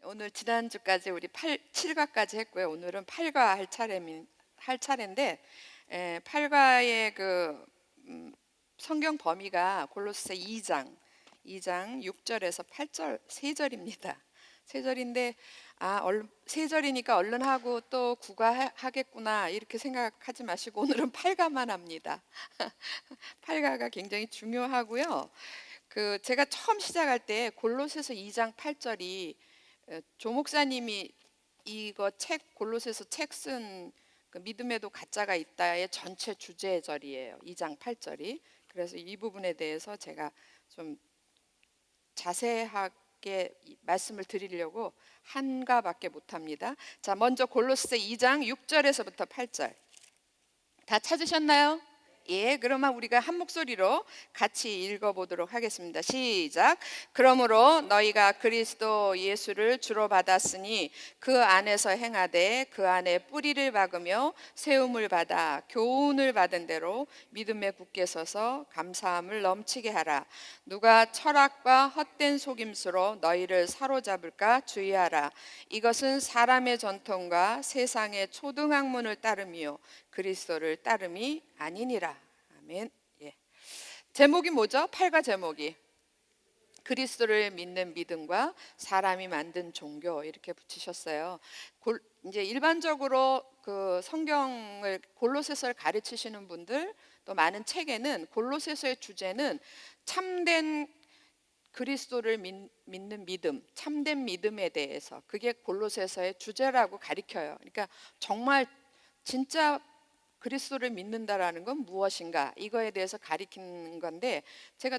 오늘 지난주까지 우리 7과까지 했고요. 오늘은 8과 할 차례인데 8과의 성경 범위가 골로새 2장 6절에서 8절 3절입니다. 3절인데 세 절이니까 얼른 하고 또 9과 하겠구나 이렇게 생각하지 마시고 오늘은 8과만 합니다. 8과가 굉장히 중요하고요. 제가 처음 시작할 때 골로새서 2장 8절이 조 목사님이 이거 골로새서 책 쓴 믿음에도 가짜가 있다의 전체 주제절이에요. 2장 8절이. 그래서 이 부분에 대해서 제가 좀 자세하게 말씀을 드리려고 한가밖에 못합니다. 자, 먼저 골로새 2장 6절에서부터 8절 다 찾으셨나요? 예, 그러면 우리가 한 목소리로 같이 읽어보도록 하겠습니다. 시작. 그러므로 너희가 그리스도 예수를 주로 받았으니 그 안에서 행하되 그 안에 뿌리를 박으며 세움을 받아 교훈을 받은 대로 믿음에 굳게 서서 감사함을 넘치게 하라. 누가 철학과 헛된 속임수로 너희를 사로잡을까 주의하라. 이것은 사람의 전통과 세상의 초등학문을 따름이요 그리스도를 따름이 아니니라. 아멘. 예. 제목이 뭐죠? 8과 제목이 그리스도를 믿는 믿음과 사람이 만든 종교 이렇게 붙이셨어요. 이제 일반적으로 성경을 골로새서를 가르치시는 분들 또 많은 책에는 골로새서의 주제는 참된 그리스도를 믿는 믿음, 참된 믿음에 대해서 그게 골로새서의 주제라고 가리켜요. 그러니까 정말 진짜 그리스도를 믿는다라는 건 무엇인가 이거에 대해서 가리키는 건데 제가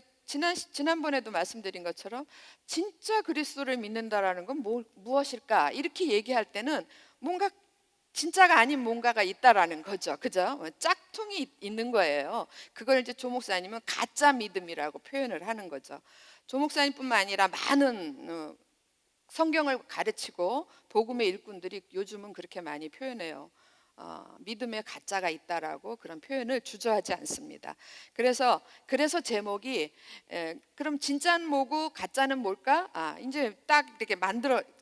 지난번에도 말씀드린 것처럼 진짜 그리스도를 믿는다라는 건 무엇일까 이렇게 얘기할 때는 뭔가 진짜가 아닌 뭔가가 있다라는 거죠. 그죠? 짝퉁이 있는 거예요. 그걸 이제 조 목사님은 가짜 믿음이라고 표현을 하는 거죠. 조 목사님뿐만 아니라 많은 성경을 가르치고 복음의 일꾼들이 요즘은 그렇게 많이 표현해요. 믿음에 가짜가 있다라고 그런 표현을 주저하지 않습니다. 그래서 제목이 그럼 진짜는 뭐고 가짜는 뭘까? 이제 딱 이렇게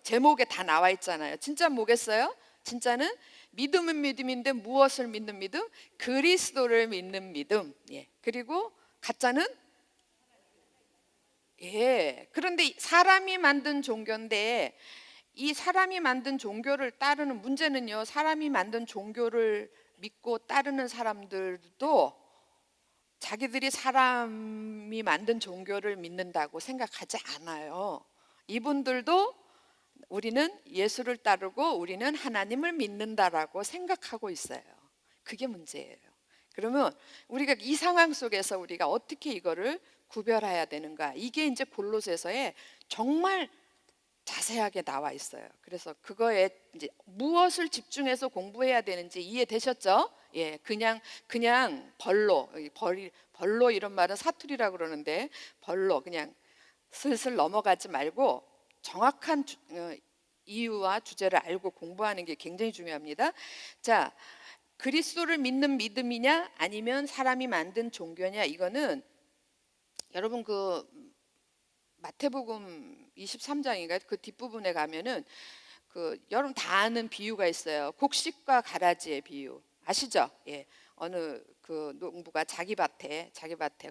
제목에 다 나와 있잖아요. 진짜 뭐겠어요? 진짜는 믿음은 믿음인데 무엇을 믿는 믿음? 그리스도를 믿는 믿음. 예. 그리고 가짜는 그런데 사람이 만든 종교인데 이 사람이 만든 종교를 따르는 문제는요. 사람이 만든 종교를 믿고 따르는 사람들도 자기들이 사람이 만든 종교를 믿는다고 생각하지 않아요. 이분들도 우리는 예수를 따르고 우리는 하나님을 믿는다라고 생각하고 있어요. 그게 문제예요. 그러면 우리가 이 상황 속에서 우리가 어떻게 이거를 구별해야 되는가? 이게 이제 골로새서에 정말 자세하게 나와 있어요. 그래서 그거에 이제 무엇을 집중해서 공부해야 되는지 이해되셨죠? 예, 그냥 벌로 이런 말은 사투리라고 그러는데 벌로 그냥 슬슬 넘어가지 말고 정확한 이유와 주제를 알고 공부하는 게 굉장히 중요합니다. 자, 그리스도를 믿는 믿음이냐 아니면 사람이 만든 종교냐 이거는 여러분 마태복음 23장인가 그 뒷부분에 가면은 여러분 다 아는 비유가 있어요. 곡식과 가라지의 비유 아시죠? 예. 어느 농부가 자기 밭에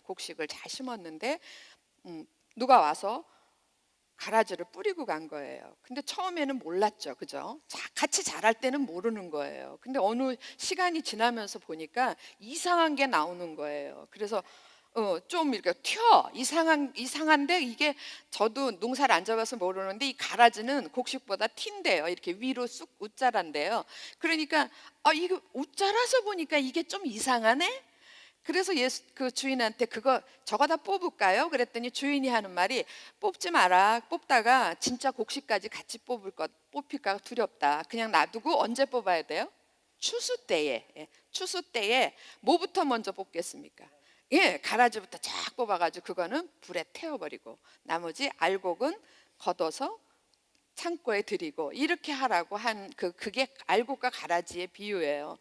곡식을 잘 심었는데 누가 와서 가라지를 뿌리고 간 거예요. 근데 처음에는 몰랐죠. 그죠? 같이 자랄 때는 모르는 거예요. 근데 어느 시간이 지나면서 보니까 이상한 게 나오는 거예요. 그래서 좀 이렇게 이상한데 이게 저도 농사를 안 잡아서 모르는데 이 가라지는 곡식보다 튄대요. 이렇게 위로 쑥 웃자란데요. 그러니까 이거 웃자라서 보니까 이게 좀 이상하네. 그래서 주인한테 저거 다 뽑을까요? 그랬더니 주인이 하는 말이 뽑지 마라. 뽑다가 진짜 곡식까지 같이 뽑힐까 두렵다. 그냥 놔두고 언제 뽑아야 돼요? 추수 때에. 추수 때에 뭐부터 먼저 뽑겠습니까? 가라지부터 쫙 뽑아가지고 그거는 불에 태워버리고 나머지 알곡은 걷어서 창고에 드리고 이렇게 하라고 그게 알곡과 가라지의 비유예요.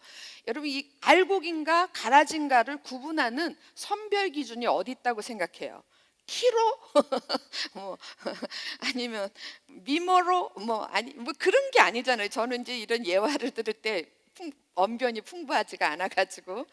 여러분 이 알곡인가 가라지인가를 구분하는 선별 기준이 어디 있다고 생각해요? 키로 뭐 아니면 미모로 아니 뭐 그런 게 아니잖아요. 저는 이제 이런 예화를 들을 때 언변이 풍부하지가 않아 가지고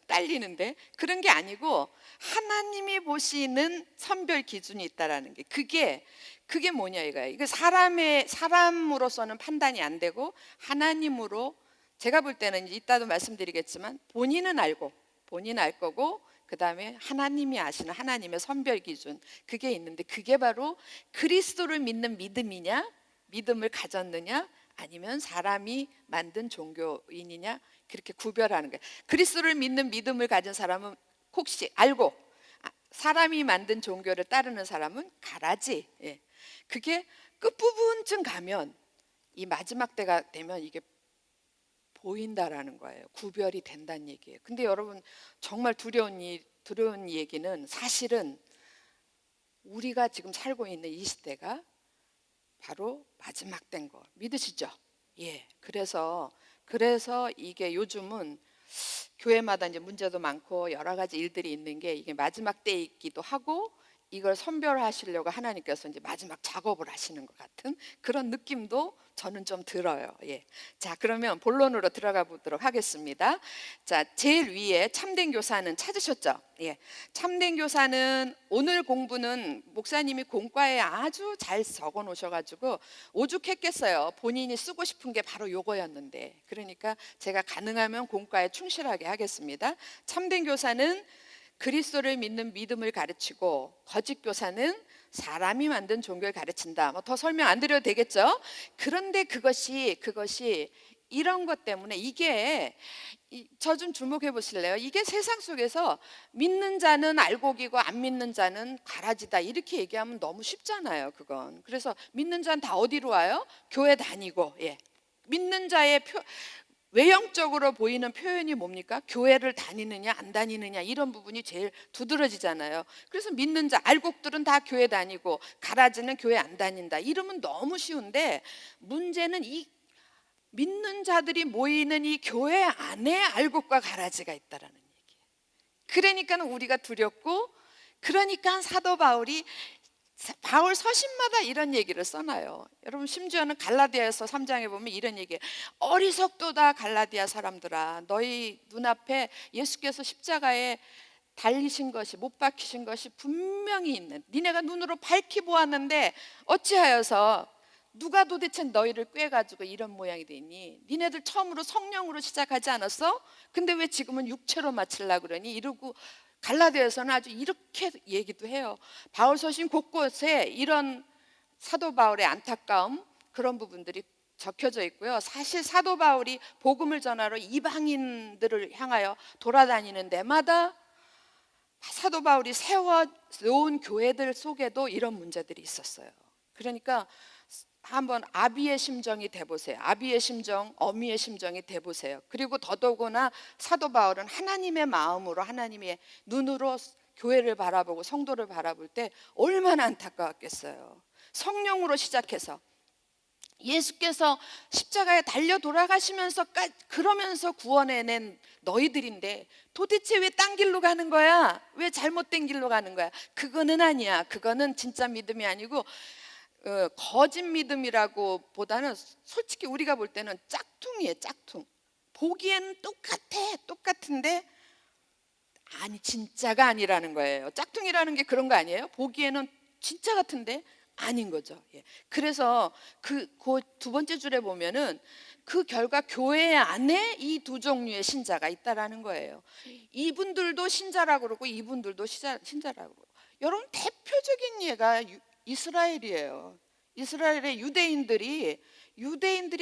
딸리는데, 그런 게 아니고 하나님이 보시는 선별 기준이 있다라는 게, 그게 뭐냐 이거예요. 이거 사람으로서는 판단이 안 되고 하나님으로, 제가 볼 때는 이따도 말씀드리겠지만 본인은 알 거고, 그 다음에 하나님이 아시는 하나님의 선별 기준, 그게 있는데, 그게 바로 그리스도를 믿는 믿음이냐, 믿음을 가졌느냐, 아니면 사람이 만든 종교인이냐, 그렇게 구별하는 거예요. 그리스도를 믿는 믿음을 가진 사람은 혹시 알고, 사람이 만든 종교를 따르는 사람은 가라지. 예. 그게 끝부분쯤 가면, 이 마지막 때가 되면 이게 보인다라는 거예요. 구별이 된다는 얘기예요. 근데 여러분, 정말 두려운 얘기는, 사실은 우리가 지금 살고 있는 이 시대가 바로 마지막 때인 거 믿으시죠? 예. 그래서 이게 요즘은 교회마다 이제 문제도 많고 여러 가지 일들이 있는 게, 이게 마지막 때이기도 하고, 이걸 선별하시려고 하나님께서 이제 마지막 작업을 하시는 것 같은 그런 느낌도 저는 좀 들어요. 예. 자, 그러면 본론으로 들어가 보도록 하겠습니다. 자, 제일 위에 참된 교사는 찾으셨죠? 예. 참된 교사는, 오늘 공부는 목사님이 공과에 아주 잘 적어 놓으셔가지고 오죽했겠어요. 본인이 쓰고 싶은 게 바로 요거였는데. 그러니까 제가 가능하면 공과에 충실하게 하겠습니다. 참된 교사는 그리스도를 믿는 믿음을 가르치고, 거짓 교사는 사람이 만든 종교를 가르친다. 뭐 더 설명 안 드려도 되겠죠? 그런데 그것이 이런 것 때문에, 이게 저 좀 주목해 보실래요? 이게 세상 속에서 믿는 자는 알곡이고 안 믿는 자는 가라지다, 이렇게 얘기하면 너무 쉽잖아요, 그건. 그래서 믿는 자는 다 어디로 와요? 교회 다니고. 예. 믿는 자의 외형적으로 보이는 표현이 뭡니까? 교회를 다니느냐 안 다니느냐, 이런 부분이 제일 두드러지잖아요. 그래서 믿는 자, 알곡들은 다 교회 다니고 가라지는 교회 안 다닌다, 이러면 너무 쉬운데, 문제는 이 믿는 자들이 모이는 이 교회 안에 알곡과 가라지가 있다라는 얘기예요. 그러니까 우리가 두렵고, 그러니까 사도 바울 서신마다 이런 얘기를 써놔요. 여러분, 심지어는 갈라디아서 3장에 보면 이런 얘기예요. 어리석도다 갈라디아 사람들아, 너희 눈앞에 예수께서 십자가에 달리신 것이, 못 박히신 것이 분명히 있는, 니네가 눈으로 밝히 보았는데 어찌하여서 누가 도대체 너희를 꾀가지고 이런 모양이 되니? 니네들 처음으로 성령으로 시작하지 않았어? 근데 왜 지금은 육체로 마치려고 그러니? 이러고 갈라디아에서는 아주 이렇게 얘기도 해요. 바울 서신 곳곳에 이런 사도 바울의 안타까움, 그런 부분들이 적혀져 있고요. 사실 사도 바울이 복음을 전하러 이방인들을 향하여 돌아다니는 데마다 사도 바울이 세워 놓은 교회들 속에도 이런 문제들이 있었어요. 그러니까 한번 아비의 심정이 돼보세요. 아비의 심정, 어미의 심정이 돼보세요. 그리고 더더구나 사도 바울은 하나님의 마음으로, 하나님의 눈으로 교회를 바라보고 성도를 바라볼 때 얼마나 안타까웠겠어요. 성령으로 시작해서 예수께서 십자가에 달려 돌아가시면서, 그러면서 구원해낸 너희들인데 도대체 왜 딴 길로 가는 거야? 왜 잘못된 길로 가는 거야? 그거는 아니야. 그거는 진짜 믿음이 아니고 거짓 믿음이라고 보다는, 솔직히 우리가 볼 때는 짝퉁이에요. 짝퉁. 보기에는 똑같은데 아니, 진짜가 아니라는 거예요. 짝퉁이라는 게 그런 거 아니에요? 보기에는 진짜 같은데 아닌 거죠. 예. 그래서 그 두 번째 줄에 보면은 그 결과 교회 안에 이 두 종류의 신자가 있다라는 거예요. 이분들도 신자라고 그러고 이분들도 신자라고 그러고. 여러분, 대표적인 예가 이스라엘이에요. 이스라엘의 유대인들이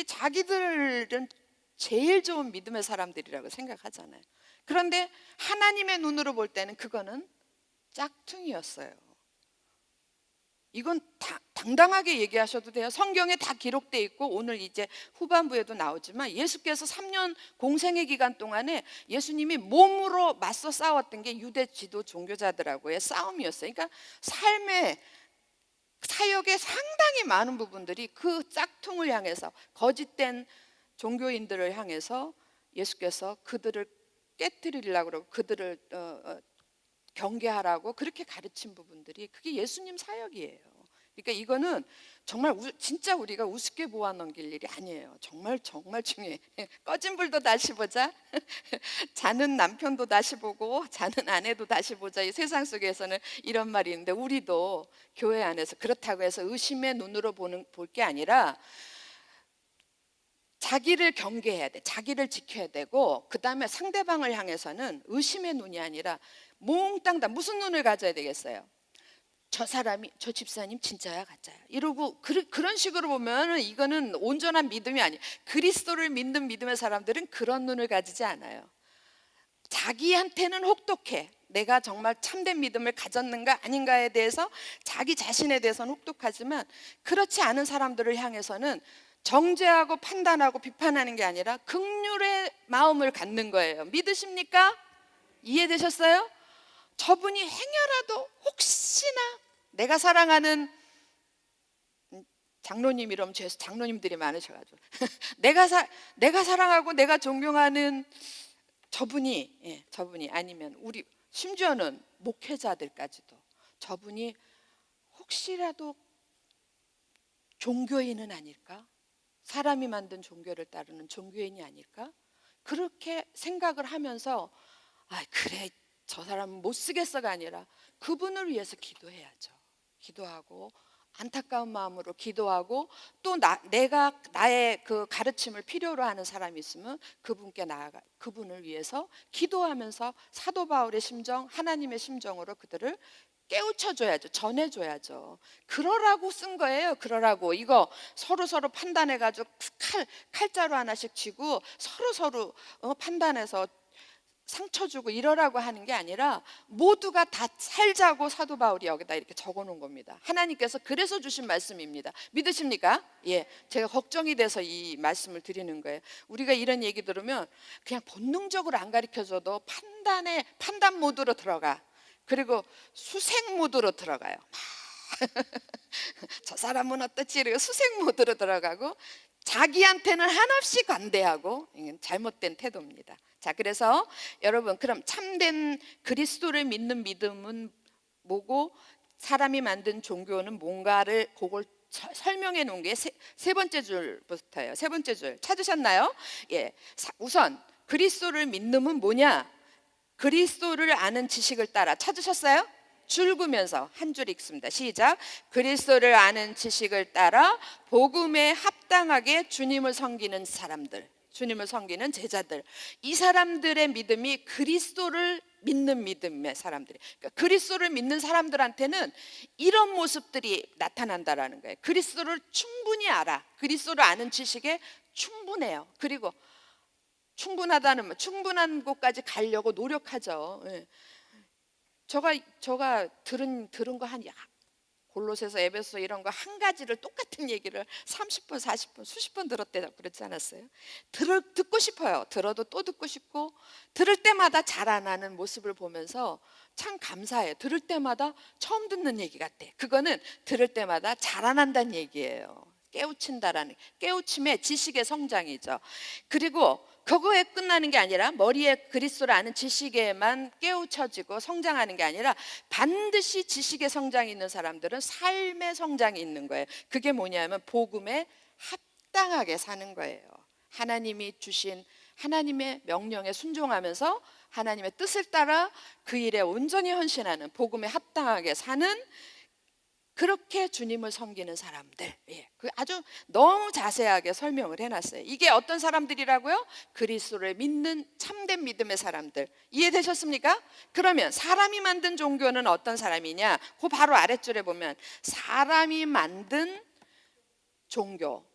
자기들은 제일 좋은 믿음의 사람들이라고 생각하잖아요. 그런데 하나님의 눈으로 볼 때는 그거는 짝퉁이었어요. 이건 당당하게 얘기하셔도 돼요. 성경에 다 기록돼 있고, 오늘 이제 후반부에도 나오지만, 예수께서 3년 공생의 기간 동안에 예수님이 몸으로 맞서 싸웠던 게 유대 지도 종교자들하고의 싸움이었어요. 그러니까 삶의 사역의 상당히 많은 부분들이 그 짝퉁을 향해서, 거짓된 종교인들을 향해서 예수께서 그들을 깨뜨리려고 그러고, 그들을 경계하라고 그렇게 가르친 부분들이 그게 예수님 사역이에요. 그러니까 이거는 정말 진짜 우리가 우습게 보아 넘길 일이 아니에요. 정말 정말 중요해. 꺼진 불도 다시 보자. 자는 남편도 다시 보고 자는 아내도 다시 보자. 이 세상 속에서는 이런 말이 있는데 우리도 교회 안에서 그렇다고 해서 의심의 눈으로 볼 게 아니라 자기를 경계해야 돼. 자기를 지켜야 되고 그다음에 상대방을 향해서는 의심의 눈이 아니라 몽땅 다 무슨 눈을 가져야 되겠어요? 저 사람이 저 집사님 진짜야 가짜야 이러고 그런 식으로 보면 이거는 온전한 믿음이 아니에요. 그리스도를 믿는 믿음의 사람들은 그런 눈을 가지지 않아요. 자기한테는 혹독해. 내가 정말 참된 믿음을 가졌는가 아닌가에 대해서 자기 자신에 대해서는 혹독하지만 그렇지 않은 사람들을 향해서는 정죄하고 판단하고 비판하는 게 아니라 긍휼의 마음을 갖는 거예요. 믿으십니까? 이해되셨어요? 저분이 행여라도 혹시나 내가 사랑하는 장로님 이러면 죄수 장로님들이 많으셔가지고 내가 사랑하고 내가 존경하는 저분이 아니면 우리 심지어는 목회자들까지도 저분이 혹시라도 종교인은 아닐까? 사람이 만든 종교를 따르는 종교인이 아닐까? 그렇게 생각을 하면서 그래 저 사람은 못 쓰겠어가 아니라 그분을 위해서 기도해야죠. 기도하고 안타까운 마음으로 기도하고 또 내가 나의 그 가르침을 필요로 하는 사람이 있으면 그분께 나아가 그분을 위해서 기도하면서 사도 바울의 심정, 하나님의 심정으로 그들을 깨우쳐줘야죠. 전해줘야죠. 그러라고 쓴 거예요. 그러라고. 이거 서로 판단해가지고 칼자루 하나씩 쥐고 서로 판단해서 상처 주고 이러라고 하는 게 아니라 모두가 다 살자고 사도 바울이 여기다 이렇게 적어 놓은 겁니다. 하나님께서 그래서 주신 말씀입니다. 믿으십니까? 예, 제가 걱정이 돼서 이 말씀을 드리는 거예요. 우리가 이런 얘기 들으면 그냥 본능적으로 안 가르쳐줘도 판단 모드로 들어가. 그리고 수색 모드로 들어가요. 저 사람은 어떻지? 이러고 수색 모드로 들어가고 자기한테는 한없이 관대하고 이건 잘못된 태도입니다. 자, 그래서 여러분 그럼 참된 그리스도를 믿는 믿음은 뭐고 사람이 만든 종교는 뭔가를 그걸 설명해 놓은 게 세 번째 줄부터예요. 세 번째 줄 찾으셨나요? 예, 우선 그리스도를 믿음은 뭐냐? 그리스도를 아는 지식을 따라 찾으셨어요? 줄구면서 한 줄 읽습니다. 시작. 그리스도를 아는 지식을 따라 복음에 합당하게 주님을 섬기는 사람들, 주님을 섬기는 제자들, 이 사람들의 믿음이 그리스도를 믿는 믿음의 사람들이, 그러니까 그리스도를 믿는 사람들한테는 이런 모습들이 나타난다라는 거예요. 그리스도를 충분히 알아. 그리스도를 아는 지식에 충분해요. 그리고 충분하다는 충분한 곳까지 가려고 노력하죠. 예. 제가 들은 거 한 골로새서 에베소 이런 거 한 가지를 똑같은 얘기를 30번 40번 수십 번 들었대요. 그렇지 않았어요? 듣고 싶어요. 들어도 또 듣고 싶고 들을 때마다 자라나는 모습을 보면서 참 감사해요. 들을 때마다 처음 듣는 얘기 같아. 그거는 들을 때마다 자라난다는 얘기예요. 깨우친다라는 깨우침의 지식의 성장이죠. 그리고 그거에 끝나는 게 아니라 머리에 그리스도를 아는 지식에만 깨우쳐지고 성장하는 게 아니라 반드시 지식의 성장이 있는 사람들은 삶의 성장이 있는 거예요. 그게 뭐냐면 복음에 합당하게 사는 거예요. 하나님이 주신 하나님의 명령에 순종하면서 하나님의 뜻을 따라 그 일에 온전히 헌신하는 복음에 합당하게 사는 그렇게 주님을 섬기는 사람들, 그 아주 너무 자세하게 설명을 해놨어요. 이게 어떤 사람들이라고요? 그리스도를 믿는 참된 믿음의 사람들. 이해되셨습니까? 그러면 사람이 만든 종교는 어떤 사람이냐? 그 바로 아랫줄에 보면 사람이 만든 종교,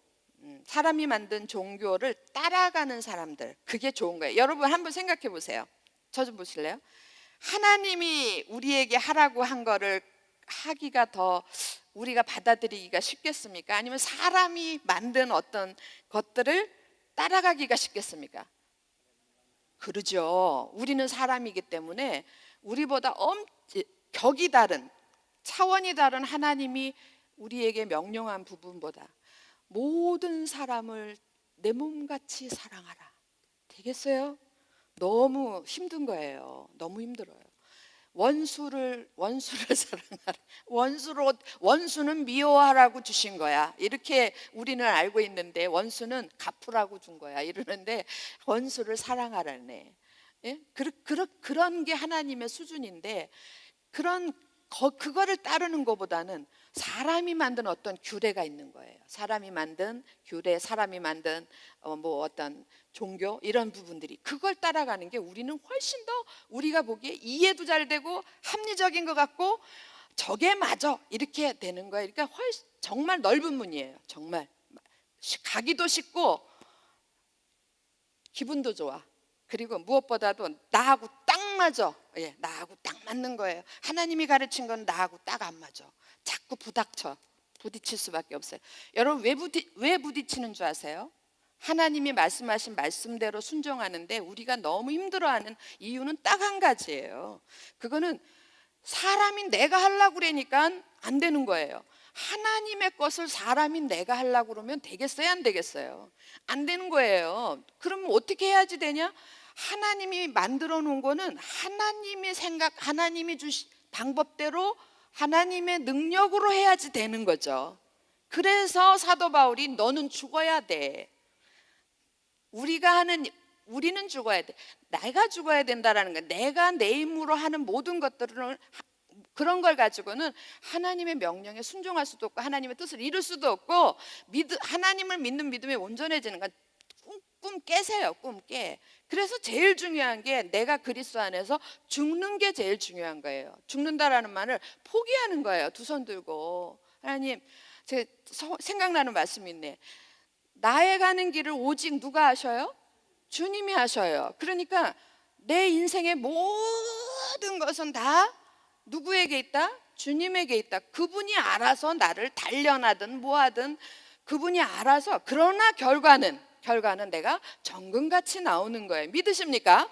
사람이 만든 종교를 따라가는 사람들, 그게 좋은 거예요. 여러분 한번 생각해 보세요. 저 좀 보실래요? 하나님이 우리에게 하라고 한 거를 하기가 더 우리가 받아들이기가 쉽겠습니까? 아니면 사람이 만든 어떤 것들을 따라가기가 쉽겠습니까? 그러죠. 우리는 사람이기 때문에 우리보다 격이 다른 차원이 다른 하나님이 우리에게 명령한 부분보다 모든 사람을 내 몸같이 사랑하라. 되겠어요? 너무 힘든 거예요. 너무 힘들어요. 원수를 사랑하라. 원수는 미워하라고 주신 거야. 이렇게 우리는 알고 있는데 원수는 갚으라고 준 거야. 이러는데 원수를 사랑하라네. 예? 그런 게 하나님의 수준인데 그거를 따르는 것보다는 사람이 만든 어떤 규례가 있는 거예요. 사람이 만든 규례, 사람이 만든 어떤 종교 이런 부분들이 그걸 따라가는 게 우리는 훨씬 더 우리가 보기에 이해도 잘 되고 합리적인 것 같고 저게 맞아 이렇게 되는 거예요. 그러니까 정말 넓은 문이에요. 정말 가기도 쉽고 기분도 좋아. 그리고 무엇보다도 나하고 딱 맞아. 예, 나하고 딱 맞는 거예요. 하나님이 가르친 건 나하고 딱 안 맞아. 자꾸 부딪힐 수밖에 없어요. 여러분 왜 부딪히는 줄 아세요? 하나님이 말씀하신 말씀대로 순종하는데 우리가 너무 힘들어하는 이유는 딱 한 가지예요. 그거는 사람이 내가 하려고 그러니까 안 되는 거예요. 하나님의 것을 사람이 내가 하려고 그러면 되겠어요? 안 되겠어요? 안 되는 거예요. 그러면 어떻게 해야지 되냐? 하나님이 만들어 놓은 거는 하나님이 주신 방법대로 하나님의 능력으로 해야지 되는 거죠. 그래서 사도 바울이 너는 죽어야 돼. 우리는 죽어야 돼. 내가 죽어야 된다라는 거야. 내가 내 힘으로 하는 모든 것들은 그런 걸 가지고는 하나님의 명령에 순종할 수도 없고 하나님의 뜻을 이룰 수도 없고 하나님을 믿는 믿음에 온전해지는 건 꿈 깨세요. 꿈 깨. 그래서 제일 중요한 게 내가 그리스도 안에서 죽는 게 제일 중요한 거예요. 죽는다라는 말을 포기하는 거예요. 두 손 들고 하나님 제 생각나는 말씀이 있네. 나의 가는 길을 오직 누가 하셔요? 주님이 하셔요. 그러니까 내 인생의 모든 것은 다 누구에게 있다? 주님에게 있다. 그분이 알아서 나를 단련하든 뭐하든 그분이 알아서 그러나 결과는 내가 정금같이 나오는 거예요. 믿으십니까?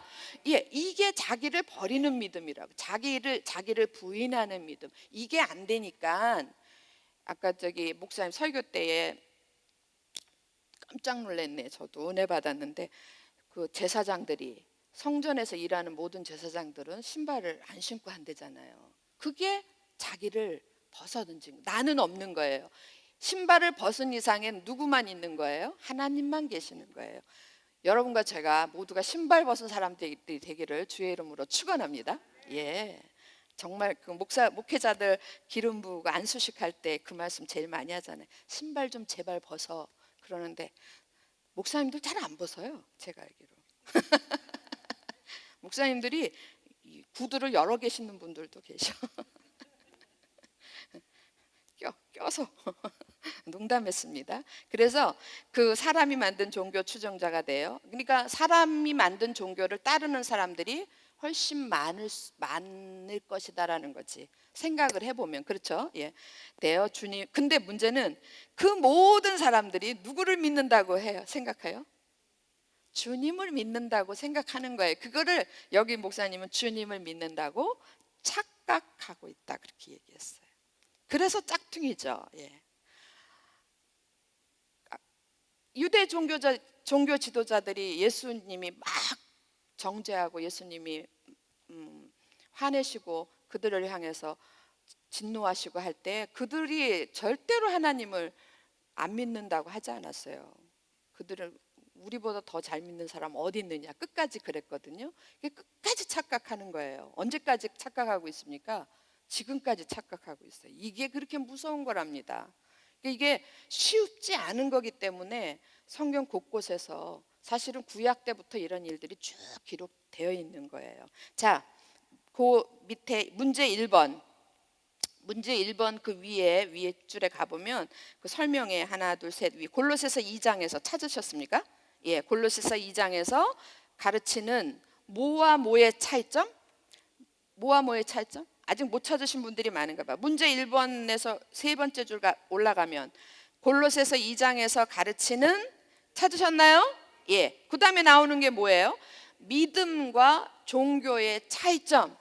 예, 이게 자기를 버리는 믿음이라고. 자기를 부인하는 믿음. 이게 안 되니까 아까 목사님 설교 때에 깜짝 놀랐네. 저도 은혜 받았는데 그 제사장들이 성전에서 일하는 모든 제사장들은 신발을 안 신고 한대잖아요. 그게 자기를 벗어던진 나는 없는 거예요. 신발을 벗은 이상엔 누구만 있는 거예요? 하나님만 계시는 거예요. 여러분과 제가 모두가 신발 벗은 사람들이 되기를 주의 이름으로 축원합니다. 예, 정말 그 목회자들 기름 부고 안수식할 때 그 말씀 제일 많이 하잖아요. 신발 좀 제발 벗어 그러는데 목사님들 잘 안 벗어요. 제가 알기로. 목사님들이 구두를 여러 개 신는 분들도 계셔. 껴서 농담했습니다. 그래서 그 사람이 만든 종교 추종자가 돼요. 그러니까 사람이 만든 종교를 따르는 사람들이 훨씬 많을 것이다라는 거지. 생각을 해보면 그렇죠? 예, 돼요 주님. 근데 문제는 그 모든 사람들이 누구를 믿는다고 해요? 생각해요? 주님을 믿는다고 생각하는 거예요. 그거를 여기 목사님은 주님을 믿는다고 착각하고 있다 그렇게 얘기했어요. 그래서 짝퉁이죠. 예. 유대 종교 지도자들이 예수님이 막 정죄하고 예수님이 화내시고 그들을 향해서 진노하시고 할 때 그들이 절대로 하나님을 안 믿는다고 하지 않았어요. 그들은 우리보다 더 잘 믿는 사람 어디 있느냐 끝까지 그랬거든요. 끝까지 착각하는 거예요. 언제까지 착각하고 있습니까? 지금까지 착각하고 있어요. 이게 그렇게 무서운 거랍니다. 이게 쉽지 않은 거기 때문에 성경 곳곳에서 사실은 구약 때부터 이런 일들이 쭉 기록되어 있는 거예요. 자, 그 밑에 문제 1번 그 위에 줄에 가보면 그 설명에 하나 둘 셋 위 골로새서 2장에서 찾으셨습니까? 예, 골로새서 2장에서 가르치는 뭐와 뭐의 차이점? 아직 못 찾으신 분들이 많은가 봐. 문제 1번에서 세 번째 줄 올라가면 골로새서 2장에서 가르치는 찾으셨나요? 예. 그 다음에 나오는 게 뭐예요? 믿음과 종교의 차이점.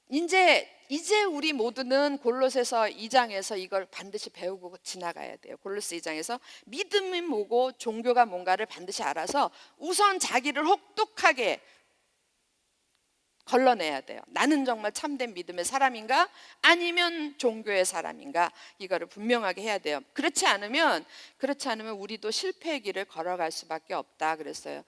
이제 우리 모두는 골로새서 2장에서 이걸 반드시 배우고 지나가야 돼요. 골로새 2장에서 믿음이 뭐고 종교가 뭔가를 반드시 알아서 우선 자기를 혹독하게 걸러내야 돼요. 나는 정말 참된 믿음의 사람인가 아니면 종교의 사람인가, 이거를 분명하게 해야 돼요. 그렇지 않으면 우리도 실패의 길을 걸어갈 수밖에 없다 그랬어요.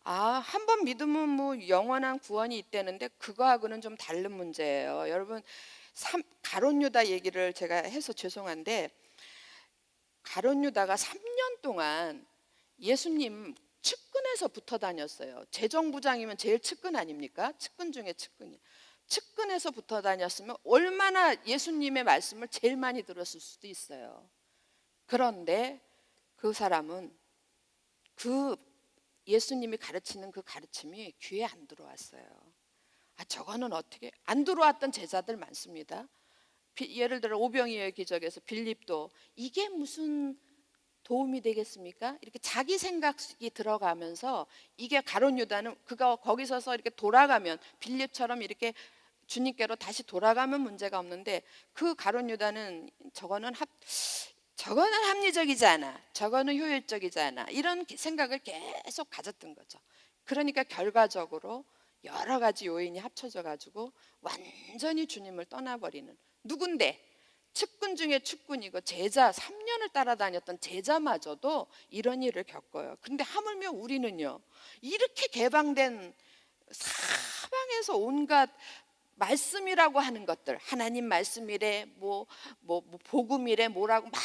한 번 믿으면 뭐 영원한 구원이 있다는데 그거하고는 좀 다른 문제예요. 여러분, 가룟 유다 얘기를 제가 해서 죄송한데, 가룟 유다가 3년 동안 예수님 측근에서 붙어 다녔어요. 재정부장이면 제일 측근 아닙니까? 측근 중에 측근이. 측근에서 붙어 다녔으면 얼마나 예수님의 말씀을 제일 많이 들었을 수도 있어요. 그런데 그 사람은 그 예수님이 가르치는 그 가르침이 귀에 안 들어왔어요. 저거는 어떻게, 안 들어왔던 제자들 많습니다. 예를 들어 오병이어의 기적에서 빌립도 이게 무슨 도움이 되겠습니까? 이렇게 자기 생각이 들어가면서, 이게 가룟 유다는 그가 거기 서서 이렇게 돌아가면 빌립처럼 이렇게 주님께로 다시 돌아가면 문제가 없는데, 그 가룟 유다는 저거는 합리적이지 않아, 저거는 효율적이지 않아, 이런 생각을 계속 가졌던 거죠. 그러니까 결과적으로 여러 가지 요인이 합쳐져 가지고 완전히 주님을 떠나버리는, 누군데 측근 중에 측근이고 제자, 3년을 따라다녔던 제자마저도 이런 일을 겪어요. 근데 하물며 우리는요, 이렇게 개방된 사방에서 온갖 말씀이라고 하는 것들, 하나님 말씀이래, 뭐 복음이래, 뭐라고 막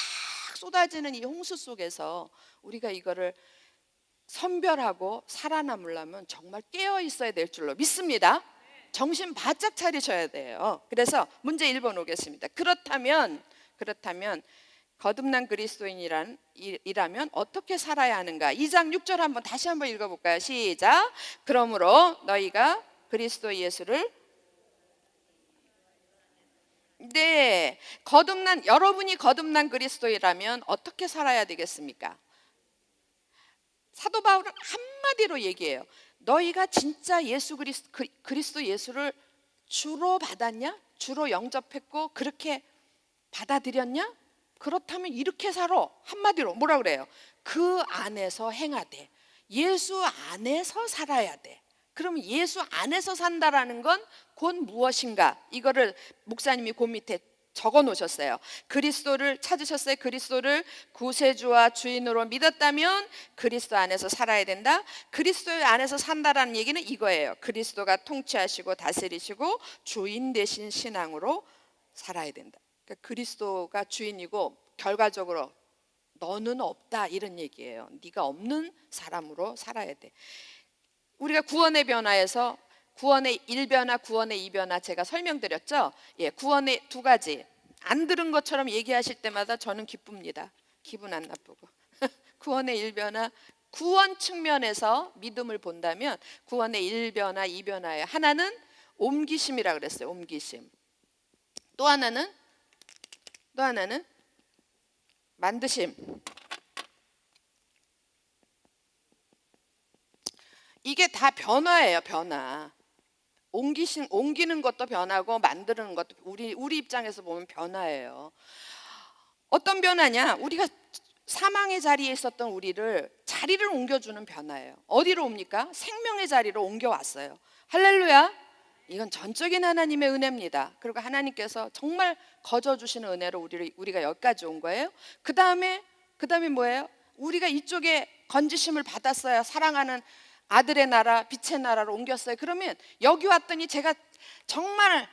쏟아지는 이 홍수 속에서 우리가 이거를 선별하고 살아남으려면 정말 깨어 있어야 될 줄로 믿습니다. 정신 바짝 차리셔야 돼요. 그래서 문제 1번 오겠습니다. 그렇다면 거듭난 그리스도인이라면 어떻게 살아야 하는가? 2장 6절 한번 다시 한번 읽어볼까요? 시작. 그러므로 너희가 그리스도 예수를, 네, 여러분이 거듭난 그리스도이라면 어떻게 살아야 되겠습니까? 사도 바울은 한마디로 얘기해요. 너희가 진짜 그리스도 예수를 주로 받았냐? 주로 영접했고 그렇게 받아들였냐? 그렇다면 이렇게 살아. 한마디로 뭐라 그래요? 그 안에서 행하되, 예수 안에서 살아야 돼. 그러면 예수 안에서 산다라는 건 곧 무엇인가? 이거를 목사님이 그 밑에 적어 놓으셨어요. 그리스도를 찾으셨어요. 그리스도를 구세주와 주인으로 믿었다면 그리스도 안에서 살아야 된다. 그리스도 안에서 산다라는 얘기는 이거예요. 그리스도가 통치하시고 다스리시고 주인 되신 신앙으로 살아야 된다. 그러니까 그리스도가 주인이고 결과적으로 너는 없다, 이런 얘기예요. 네가 없는 사람으로 살아야 돼. 우리가 구원의 변화에서 구원의 1변화, 구원의 2변화 제가 설명드렸죠. 구원의 두 가지. 안 들은 것처럼 얘기하실 때마다 저는 기쁩니다. 기분 안 나쁘고. 구원의 1변화, 구원 측면에서 믿음을 본다면 구원의 1변화, 2변화예요. 하나는 옮기심이라 그랬어요. 옮기심. 또 하나는 만드심. 이게 다 변화예요. 변화. 옮기는 것도 변화고 만드는 것도 우리 입장에서 보면 변화예요. 어떤 변화냐? 우리가 사망의 자리에 있었던 우리를 자리를 옮겨주는 변화예요. 어디로 옵니까? 생명의 자리로 옮겨왔어요. 할렐루야. 이건 전적인 하나님의 은혜입니다. 그리고 하나님께서 정말 거저주시는 은혜로 우리가 여기까지 온 거예요. 그 다음에 뭐예요? 우리가 이쪽에 건지심을 받았어요. 사랑하는 아들의 나라, 빛의 나라로 옮겼어요. 그러면 여기 왔더니 제가 정말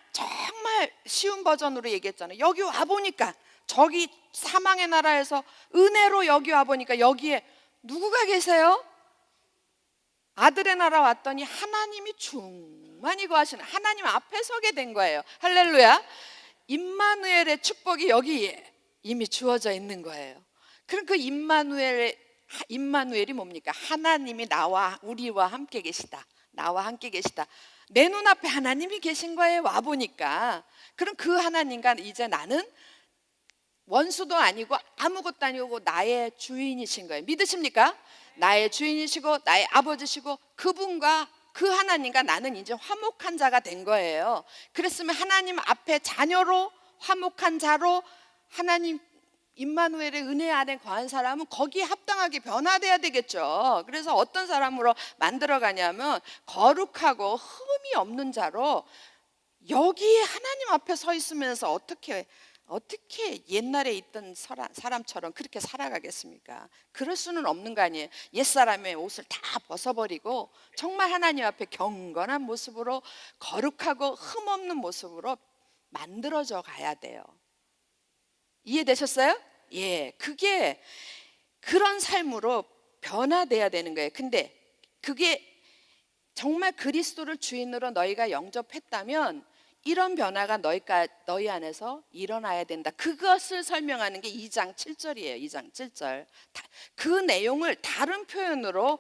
쉬운 버전으로 얘기했잖아요. 여기 와보니까, 저기 사망의 나라에서 은혜로 여기 와보니까 여기에 누구가 계세요? 아들의 나라 왔더니 하나님이 충만히 거하시는, 하나님 앞에 서게 된 거예요. 할렐루야. 임마누엘의 축복이 여기에 이미 주어져 있는 거예요. 그럼 그 임마누엘이 뭡니까? 하나님이 우리와 함께 계시다. 나와 함께 계시다. 내 눈앞에 하나님이 계신 거예요. 와보니까. 그럼 그 하나님과 이제 나는 원수도 아니고 아무것도 아니고 나의 주인이신 거예요. 믿으십니까? 나의 주인이시고 나의 아버지시고 그분과 그 하나님과 나는 이제 화목한 자가 된 거예요. 그랬으면 하나님 앞에 자녀로 화목한 자로 하나님 임마누엘의 은혜 안에 거한 사람은 거기에 합당하게 변화돼야 되겠죠. 그래서 어떤 사람으로 만들어 가냐면 거룩하고 흠이 없는 자로, 여기에 하나님 앞에 서 있으면서 어떻게 옛날에 있던 사람처럼 그렇게 살아가겠습니까? 그럴 수는 없는 거 아니에요. 옛사람의 옷을 다 벗어버리고 정말 하나님 앞에 경건한 모습으로, 거룩하고 흠없는 모습으로 만들어져 가야 돼요. 이해되셨어요? 예, 그게 그런 삶으로 변화돼야 되는 거예요. 근데 그게 정말 그리스도를 주인으로 너희가 영접했다면 이런 변화가 너희 안에서 일어나야 된다. 그것을 설명하는 게 2장 7절이에요. 2장 7절. 그 내용을 다른 표현으로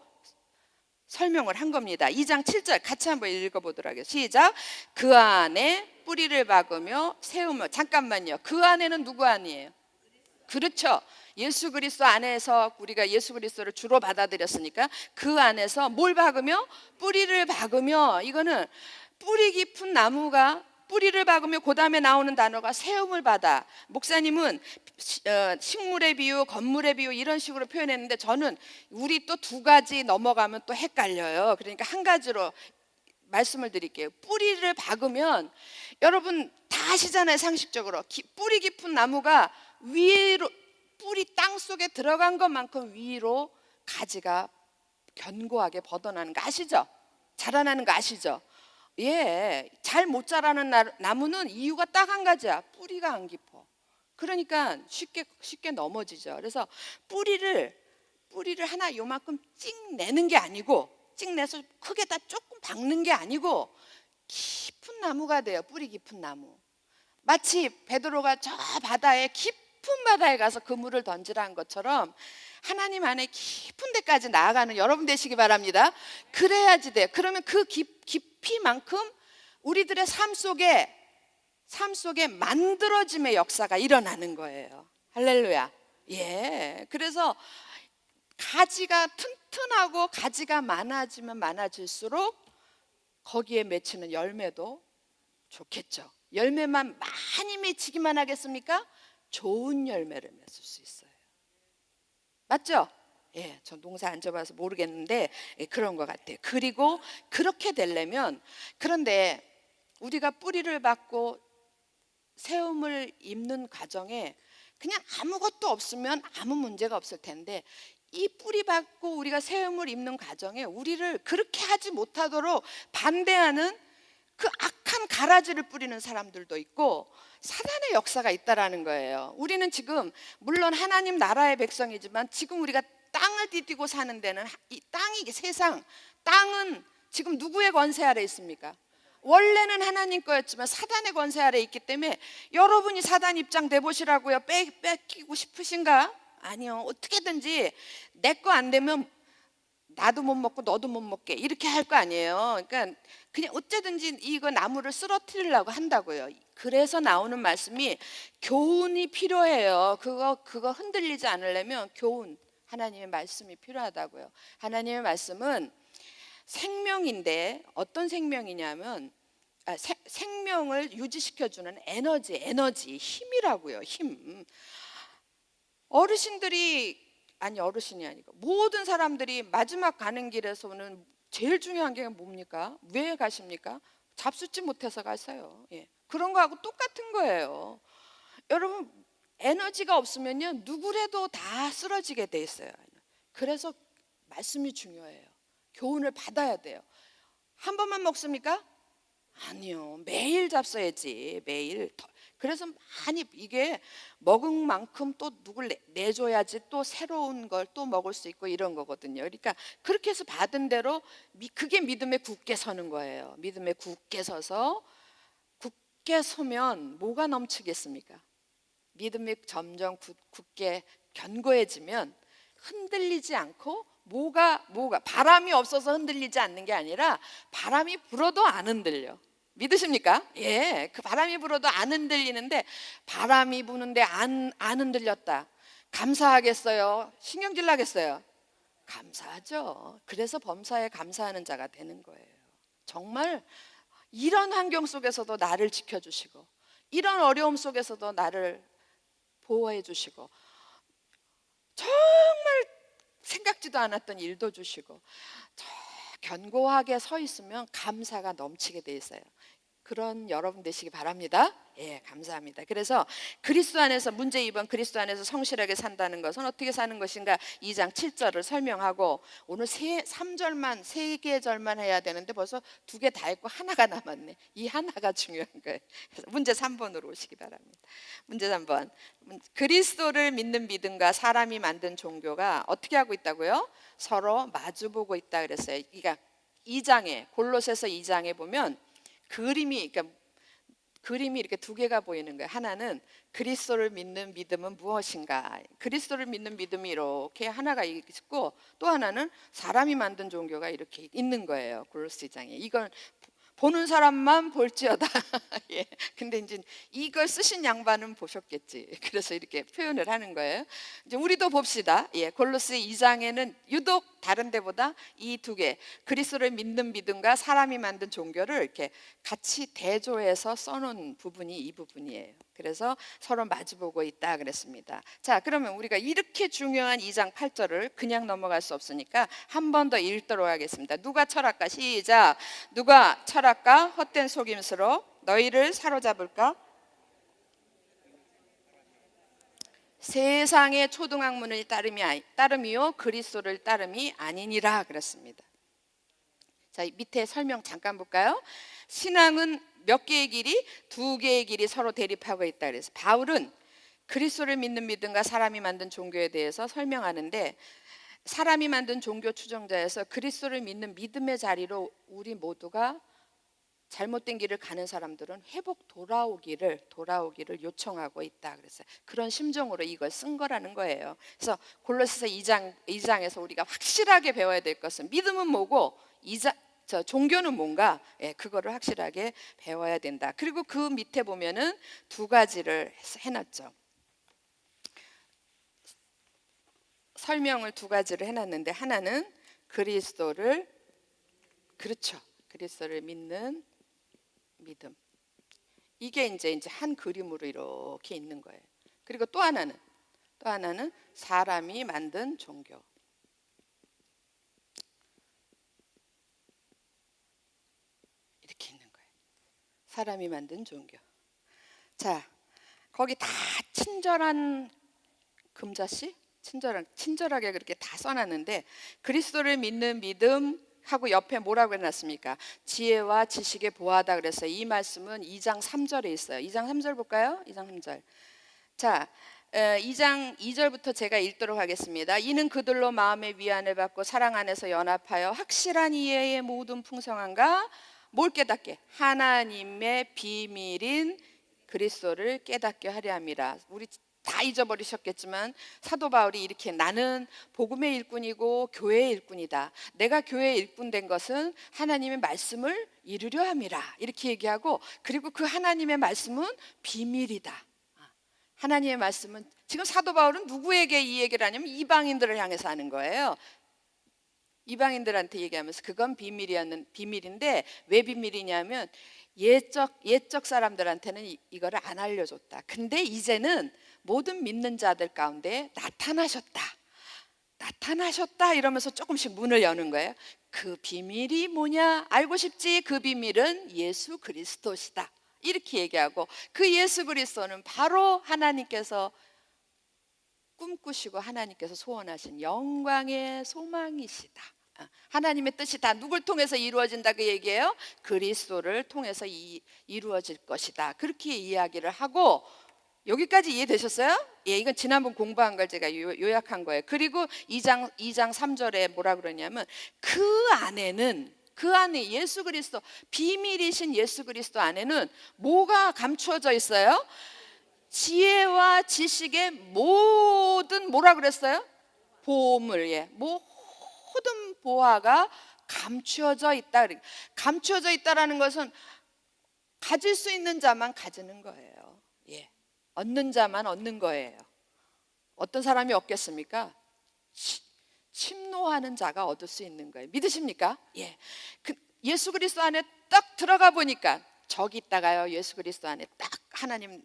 설명을 한 겁니다. 2장 7절 같이 한번 읽어보도록 하겠습니다. 시작. 그 안에 뿌리를 박으며 세우며. 잠깐만요. 그 안에는 누구 안이에요? 그렇죠. 예수 그리스도 안에서 우리가 예수 그리스도를 주로 받아들였으니까 그 안에서 뭘 박으며? 뿌리를 박으며. 이거는 뿌리 깊은 나무가 뿌리를 박으며 그 다음에 나오는 단어가 세움을 받아. 목사님은 식물의 비유, 건물의 비유 이런 식으로 표현했는데 저는 우리 또 두 가지 넘어가면 또 헷갈려요. 그러니까 한 가지로 말씀을 드릴게요. 뿌리를 박으면 여러분 다 아시잖아요. 상식적으로 뿌리 깊은 나무가 위로, 뿌리 땅 속에 들어간 것만큼 위로 가지가 견고하게 뻗어나는 거 아시죠? 자라나는 거 아시죠? 예, 잘 못 자라는 나무는 이유가 딱 한 가지야. 뿌리가 안 깊어. 그러니까 쉽게 넘어지죠. 그래서 뿌리를 하나 요만큼 찍 내는 게 아니고, 찍 내서 크게 다 조금 박는 게 아니고 깊은 나무가 돼요. 뿌리 깊은 나무. 마치 베드로가 저 바다에, 깊은 바다에 가서 그물을 던지라는 것처럼 하나님 안에 깊은 데까지 나아가는 여러분 되시기 바랍니다. 그래야지 돼요. 그러면 그 깊이만큼 우리들의 삶 속에 만들어짐의 역사가 일어나는 거예요. 할렐루야. 예. 그래서 가지가 튼튼하고 가지가 많아지면 많아질수록 거기에 맺히는 열매도 좋겠죠. 열매만 많이 맺히기만 하겠습니까? 좋은 열매를 맺을 수 있어요. 맞죠? 예, 저 농사 안 져봐서 모르겠는데 그런 것 같아요. 그리고 그렇게 되려면, 그런데 우리가 뿌리를 받고 세움을 입는 과정에 그냥 아무것도 없으면 아무 문제가 없을 텐데, 이 뿌리 받고 우리가 세움을 입는 과정에 우리를 그렇게 하지 못하도록 반대하는 그 악한 가라지를 뿌리는 사람들도 있고 사단의 역사가 있다라는 거예요. 우리는 지금 물론 하나님 나라의 백성이지만 지금 우리가 땅을 디디고 사는 데는, 이 땅이, 세상 땅은 지금 누구의 권세 아래 있습니까? 원래는 하나님 거였지만 사단의 권세 아래 있기 때문에 여러분이 사단 입장 돼보시라고요. 뺏기고 싶으신가? 아니요. 어떻게든지 내 거 안 되면 나도 못 먹고 너도 못 먹게 이렇게 할 거 아니에요. 그러니까 그냥 어쨌든지 이거 나무를 쓰러뜨리려고 한다고요. 그래서 나오는 말씀이 교훈이 필요해요. 그거 흔들리지 않으려면 교훈, 하나님의 말씀이 필요하다고요. 하나님의 말씀은 생명인데 어떤 생명이냐면 생명을 유지시켜주는 에너지, 힘이라고요. 힘. 어르신이 아니고 모든 사람들이 마지막 가는 길에서는 제일 중요한 게 뭡니까? 왜 가십니까? 잡숫지 못해서 가세요. 예. 그런 거하고 똑같은 거예요. 여러분, 에너지가 없으면요 누구라도 다 쓰러지게 돼 있어요. 그래서 말씀이 중요해요. 교훈을 받아야 돼요. 한 번만 먹습니까? 아니요. 매일 잡숴야지. 매일. 그래서 많이 이게 먹은 만큼 또 누굴 내줘야지 또 새로운 걸 또 먹을 수 있고 이런 거거든요. 그러니까 그렇게 해서 받은 대로 그게 믿음에 굳게 서는 거예요. 믿음에 굳게 서서, 굳게 서면 뭐가 넘치겠습니까? 믿음이 점점 굳게 견고해지면 흔들리지 않고, 뭐가 바람이 없어서 흔들리지 않는 게 아니라 바람이 불어도 안 흔들려. 믿으십니까? 예, 그 바람이 불어도 안 흔들리는데 바람이 부는데 안 흔들렸다. 감사하겠어요? 신경질 나겠어요? 감사하죠. 그래서 범사에 감사하는 자가 되는 거예요. 정말 이런 환경 속에서도 나를 지켜주시고 이런 어려움 속에서도 나를 보호해 주시고 정말 생각지도 않았던 일도 주시고, 저 견고하게 서 있으면 감사가 넘치게 돼 있어요. 그런 여러분 되시기 바랍니다. 예, 감사합니다. 그래서 그리스도 안에서, 문제 2번 그리스도 안에서 성실하게 산다는 것은 어떻게 사는 것인가 2장 7절을 설명하고, 오늘 3절만 3계절만 해야 되는데 벌써 2개 다 했고 하나가 남았네. 이 하나가 중요한 거예요. 그래서 문제 3번으로 오시기 바랍니다. 문제 3번, 그리스도를 믿는 믿음과 사람이 만든 종교가 어떻게 하고 있다고요? 서로 마주보고 있다 그랬어요. 그러니까 2장에, 골로새서 2장에 보면 그림이 이렇게 2개가 보이는 거예요. 하나는 그리스도를 믿는 믿음은 무엇인가, 그리스도를 믿는 믿음이 이렇게 하나가 있고, 또 하나는 사람이 만든 종교가 이렇게 있는 거예요. 골로새 2장에. 이걸 보는 사람만 볼지어다. 예. 근데 이제 이걸 쓰신 양반은 보셨겠지. 그래서 이렇게 표현을 하는 거예요. 이제 우리도 봅시다. 예. 골로새 2장에는 유독 다른 데보다 이 2개, 그리스도를 믿는 믿음과 사람이 만든 종교를 이렇게 같이 대조해서 써놓은 부분이 이 부분이에요. 그래서 서로 마주보고 있다 그랬습니다. 자, 그러면 우리가 이렇게 중요한 2장 8절을 그냥 넘어갈 수 없으니까 한 번 더 읽도록 하겠습니다. 누가 철학가? 시작. 누가 철학가? 헛된 속임수로 너희를 사로잡을까? 세상의 초등학문을 따름이요 그리스도를 따름이 아니니라 그랬습니다. 자, 밑에 설명 잠깐 볼까요? 신앙은 몇 개의 길이? 2개의 길이 서로 대립하고 있다 그래서 바울은 그리스도를 믿는 믿음과 사람이 만든 종교에 대해서 설명하는데, 사람이 만든 종교 추종자에서 그리스도를 믿는 믿음의 자리로 우리 모두가 잘못된 길을 가는 사람들은 회복 돌아오기를 요청하고 있다 그랬어요. 그런 심정으로 이걸 쓴 거라는 거예요. 그래서 골로새서 2장에서 우리가 확실하게 배워야 될 것은 믿음은 뭐고 종교는 뭔가, 예, 그거를 확실하게 배워야 된다. 그리고 그 밑에 보면은 2가지를 해놨죠. 설명을 2가지를 해놨는데, 하나는 그리스도를, 그렇죠, 그리스도를 믿는 믿음, 이게 이제 한 그림으로 이렇게 있는 거예요. 그리고 또 하나는 사람이 만든 종교. 이렇게 있는 거예요. 사람이 만든 종교. 자, 거기 다 친절한 금자씨, 친절하게 그렇게 다 써놨는데, 그리스도를 믿는 믿음 하고 옆에 뭐라고 해놨습니까? 지혜와 지식에 보하다 그랬어요. 이 말씀은 2장 3절에 있어요. 2장 3절 볼까요? 2장 3절. 자, 2장 2절부터 제가 읽도록 하겠습니다. 이는 그들로 마음의 위안을 받고 사랑 안에서 연합하여 확실한 이해의 모든 풍성함과 뭘 깨닫게? 하나님의 비밀인 그리스도를 깨닫게 하려 함이라. 우리 다 잊어버리셨겠지만 사도 바울이 이렇게, 나는 복음의 일꾼이고 교회의 일꾼이다. 내가 교회의 일꾼 된 것은 하나님의 말씀을 이루려 함이라. 이렇게 얘기하고, 그리고 그 하나님의 말씀은 비밀이다. 하나님의 말씀은, 지금 사도 바울은 누구에게 이 얘기를 하냐면 이방인들을 향해서 하는 거예요. 이방인들한테 얘기하면서 그건 비밀인데, 왜 비밀이냐면 옛적 사람들한테는 이거를 안 알려줬다. 근데 이제는 모든 믿는 자들 가운데 나타나셨다 이러면서 조금씩 문을 여는 거예요. 그 비밀이 뭐냐? 알고 싶지? 그 비밀은 예수 그리스도시다. 이렇게 얘기하고, 그 예수 그리스도는 바로 하나님께서 꿈꾸시고 하나님께서 소원하신 영광의 소망이시다. 하나님의 뜻이 다 누굴 통해서 이루어진다 그 얘기예요? 그리스도를 통해서 이루어질 것이다. 그렇게 이야기를 하고, 여기까지 이해되셨어요? 예, 이건 지난번 공부한 걸 제가 요약한 거예요. 그리고 2장 3절에 뭐라 그러냐면, 그 안에 예수 그리스도, 비밀이신 예수 그리스도 안에는 뭐가 감추어져 있어요? 지혜와 지식의 모든, 뭐라 그랬어요? 보물, 예, 모든 보화가 감추어져 있다. 감추어져 있다라는 것은 가질 수 있는 자만 가지는 거예요. 예, 얻는 자만 얻는 거예요. 어떤 사람이 얻겠습니까? 침노하는 자가 얻을 수 있는 거예요. 믿으십니까? 예. 예수 그리스도 안에 딱 들어가 보니까, 저기 있다가요, 예수 그리스도 안에 딱 하나님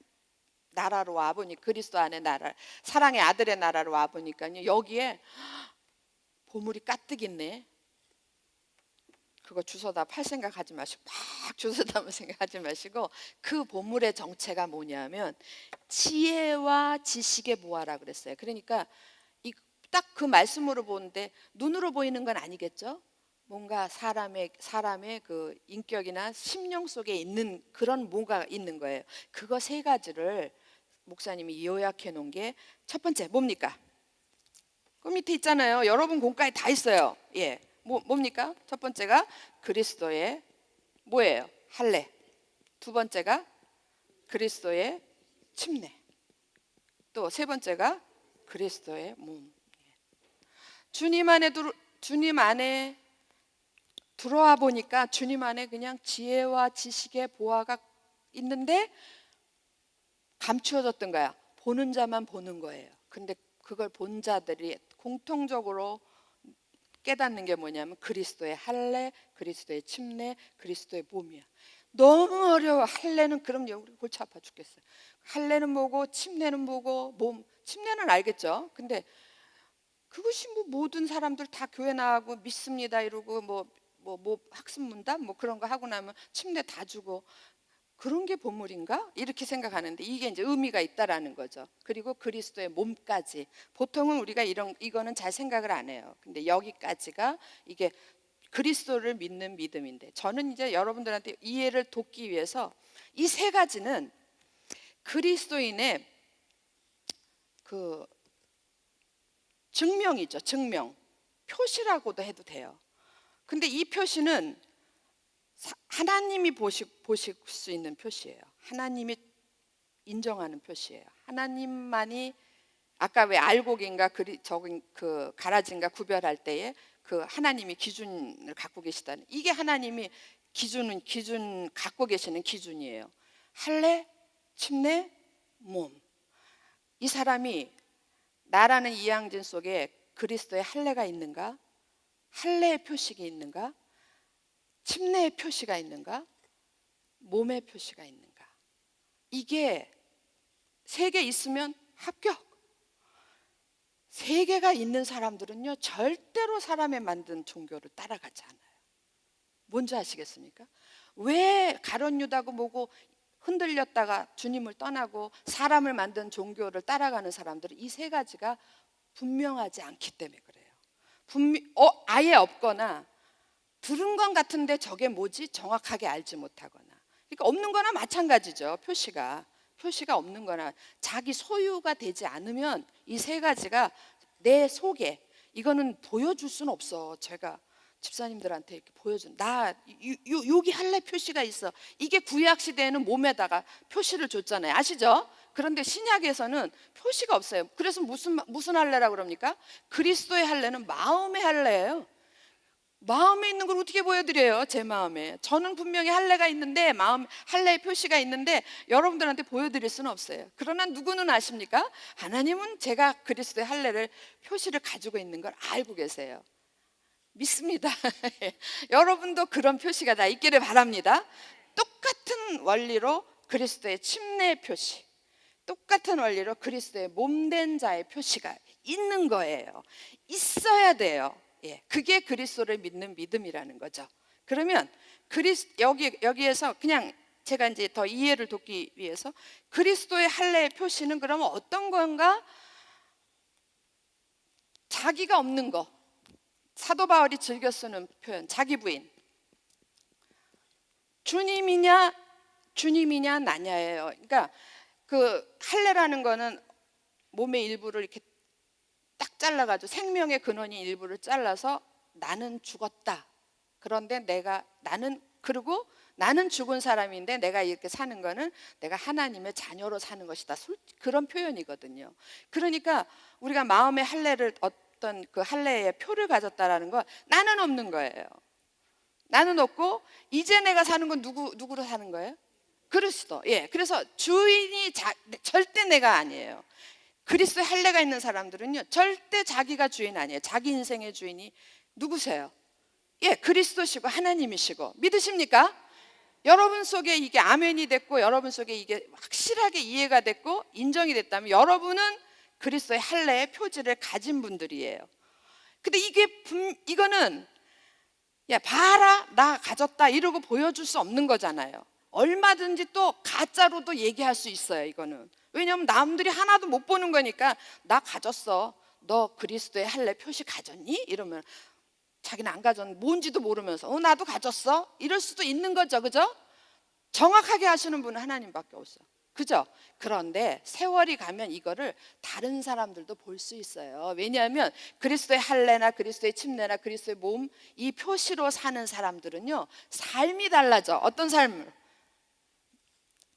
나라로 와보니 그리스도 안에 나라, 사랑의 아들의 나라로 와보니까요, 여기에 보물이 가득 있네. 그거 주워다 팔 생각하지 마시고, 막 주워다면 생각하지 마시고, 그 보물의 정체가 뭐냐면 지혜와 지식의 보화라 그랬어요. 그러니까 딱 그 말씀으로 보는데 눈으로 보이는 건 아니겠죠? 뭔가 사람의 그 인격이나 심령 속에 있는 그런 뭐가 있는 거예요. 그거 세 가지를 목사님이 요약해 놓은 게 첫 번째 뭡니까? 그 밑에 있잖아요. 여러분 공과에 다 있어요. 예, 뭡니까? 첫 번째가 그리스도의 뭐예요? 할례. 두 번째가 그리스도의 침례. 또 세 번째가 그리스도의 몸. 주님 안에 들어와 보니까 주님 안에 그냥 지혜와 지식의 보화가 있는데 감추어졌던 거야. 보는 자만 보는 거예요. 근데 그걸 본 자들이 공통적으로 깨닫는 게 뭐냐면 그리스도의 할례, 그리스도의 침례, 그리스도의 몸이야. 너무 어려워. 할례는 그럼 우리 골치 아파 죽겠어요. 할례는 뭐고 침례는 뭐고 몸. 침례는 알겠죠. 근데 그것이 뭐 모든 사람들 다 교회 나가고 믿습니다 이러고 뭐 학습문답 뭐 그런 거 하고 나면 침례 다 주고 그런 게 보물인가? 이렇게 생각하는데 이게 이제 의미가 있다라는 거죠. 그리고 그리스도의 몸까지. 보통은 우리가 이거는 잘 생각을 안 해요. 근데 여기까지가 이게 그리스도를 믿는 믿음인데, 저는 이제 여러분들한테 이해를 돕기 위해서 이 세 가지는 그리스도인의 그 증명이죠. 증명. 표시라고도 해도 돼요. 근데 이 표시는 하나님이 보실 수 있는 표시예요. 하나님이 인정하는 표시예요. 하나님만이 아까 왜 알곡인가 그 가라진가 구별할 때에 그 하나님이 기준을 갖고 계시다는, 이게 하나님이 기준 갖고 계시는 기준이에요. 할례, 침례, 몸. 이 사람이 나라는 이양진 속에 그리스도의 할례가 있는가? 할례의 표식이 있는가? 침례의 표시가 있는가? 몸의 표시가 있는가? 이게 세 개 있으면 합격. 세 개가 있는 사람들은요 절대로 사람의 만든 종교를 따라가지 않아요. 뭔지 아시겠습니까? 왜 가룟 유다고 뭐고 흔들렸다가 주님을 떠나고 사람을 만든 종교를 따라가는 사람들은 이 세 가지가 분명하지 않기 때문에 그래요. 아예 없거나 들은 것 같은데 저게 뭐지? 정확하게 알지 못하거나. 그러니까 없는 거나 마찬가지죠. 표시가 없는 거나 자기 소유가 되지 않으면 이 세 가지가 내 속에, 이거는 보여줄 수는 없어. 제가 집사님들한테 이렇게 보여준, 여기 할례 표시가 있어. 이게 구약 시대에는 몸에다가 표시를 줬잖아요. 아시죠? 그런데 신약에서는 표시가 없어요. 그래서 무슨 할례라고 그럽니까? 그리스도의 할례는 마음의 할례예요. 마음에 있는 걸 어떻게 보여드려요? 제 마음에. 저는 분명히 할례가 있는데, 할례의 표시가 있는데 여러분들한테 보여드릴 수는 없어요. 그러나 누구는 아십니까? 하나님은 제가 그리스도의 할례를 표시를 가지고 있는 걸 알고 계세요. 믿습니다. 여러분도 그런 표시가 다 있기를 바랍니다. 똑같은 원리로 그리스도의 침례의 표시, 똑같은 원리로 그리스도의 몸된 자의 표시가 있는 거예요. 있어야 돼요. 예, 그게 그리스도를 믿는 믿음이라는 거죠. 그러면 여기에서 그냥 제가 이제 더 이해를 돕기 위해서 그리스도의 할례의 표시는 그러면 어떤 건가? 자기가 없는 거. 사도 바울이 즐겨 쓰는 표현, 자기 부인. 주님이냐 나냐예요. 그러니까 그 할례라는 거는 몸의 일부를 이렇게 딱 잘라가지고 생명의 근원인 일부를 잘라서 나는 죽었다. 그런데 그리고 나는 죽은 사람인데 내가 이렇게 사는 거는 내가 하나님의 자녀로 사는 것이다. 그런 표현이거든요. 그러니까 우리가 마음의 할례를 어떤 그 할례의 표를 가졌다라는 건 나는 없는 거예요. 나는 없고 이제 내가 사는 건 누구로 사는 거예요? 그리스도. 예. 그래서 주인이 절대 내가 아니에요. 그리스도의 할례가 있는 사람들은요 절대 자기가 주인 아니에요. 자기 인생의 주인이 누구세요? 예, 그리스도시고 하나님이시고. 믿으십니까? 여러분 속에 이게 아멘이 됐고 여러분 속에 이게 확실하게 이해가 됐고 인정이 됐다면 여러분은 그리스도의 할례의 표지를 가진 분들이에요. 근데 이거는 야 봐라 나 가졌다 이러고 보여줄 수 없는 거잖아요. 얼마든지 또 가짜로도 얘기할 수 있어요. 이거는 왜냐하면 남들이 하나도 못 보는 거니까 나 가졌어, 너 그리스도의 할례 표시 가졌니? 이러면 자기는 안 가졌는데 뭔지도 모르면서 나도 가졌어 이럴 수도 있는 거죠. 그죠? 정확하게 하시는 분은 하나님밖에 없어요. 그죠? 그런데 세월이 가면 이거를 다른 사람들도 볼 수 있어요. 왜냐하면 그리스도의 할례나 그리스도의 침례나 그리스도의 몸 이 표시로 사는 사람들은요 삶이 달라져. 어떤 삶을?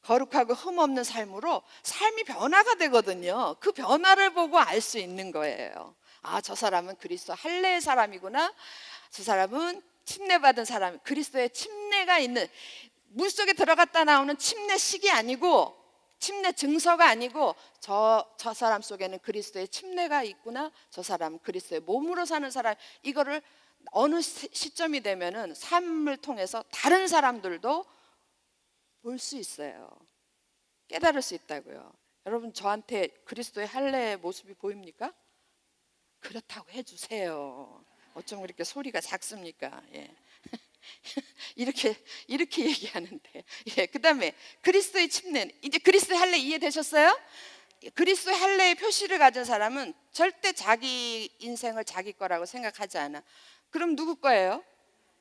거룩하고 흠없는 삶으로 삶이 변화가 되거든요. 그 변화를 보고 알 수 있는 거예요. 아, 저 사람은 그리스도 할례의 사람이구나. 저 사람은 침례받은 사람, 그리스도의 침례가 있는, 물속에 들어갔다 나오는 침례식이 아니고 침례 증서가 아니고 저 사람 속에는 그리스도의 침례가 있구나. 저 사람은 그리스도의 몸으로 사는 사람. 이거를 어느 시점이 되면은 삶을 통해서 다른 사람들도 볼 수 있어요. 깨달을 수 있다고요. 여러분 저한테 그리스도의 할례의 모습이 보입니까? 그렇다고 해주세요. 어쩜 그렇게 소리가 작습니까? 예. 이렇게 얘기하는데. 예. 그다음에 그리스도의 침례. 이제 그리스도의 할례 이해되셨어요? 그리스도의 할례의 표시를 가진 사람은 절대 자기 인생을 자기 거라고 생각하지 않아. 그럼 누구 거예요?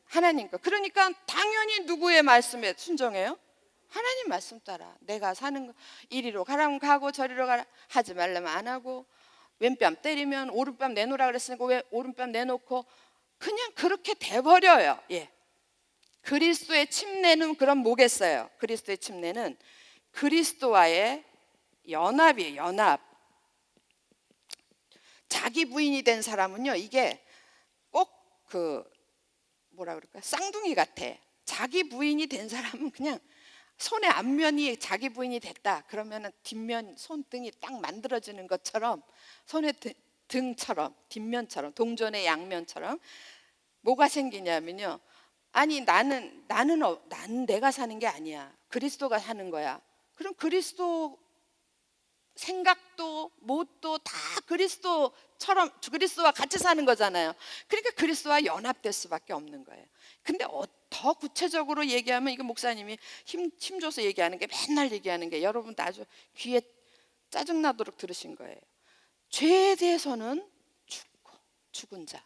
하나님 거. 그러니까 당연히 누구의 말씀에 순종해요? 하나님 말씀 따라. 내가 사는 거 이리로 가라면 가고 저리로 가라 하지 말라면 안 하고, 왼뺨 때리면 오른뺨 내놓으라 그랬으니까 왜 오른뺨 내놓고 그냥 그렇게 돼버려요. 예. 그리스도의 침례는 그럼 뭐겠어요? 그리스도의 침례는 그리스도와의 연합이에요. 연합. 자기 부인이 된 사람은요 이게 꼭 뭐라 그럴까, 쌍둥이 같아. 자기 부인이 된 사람은 그냥 손의 앞면이 자기 부인이 됐다 그러면 뒷면 손등이 딱 만들어지는 것처럼, 손의 등처럼 뒷면처럼 동전의 양면처럼 뭐가 생기냐면요, 아니 나는 내가 사는 게 아니야. 그리스도가 사는 거야. 그럼 그리스도 생각도 못도 다 그리스도와 같이 사는 거잖아요. 그러니까 그리스도와 연합될 수밖에 없는 거예요. 근데 더 구체적으로 얘기하면, 이거 목사님이 힘 줘서 얘기하는 게, 맨날 얘기하는 게 여러분도 아주 귀에 짜증나도록 들으신 거예요. 죄에 대해서는 죽은 자,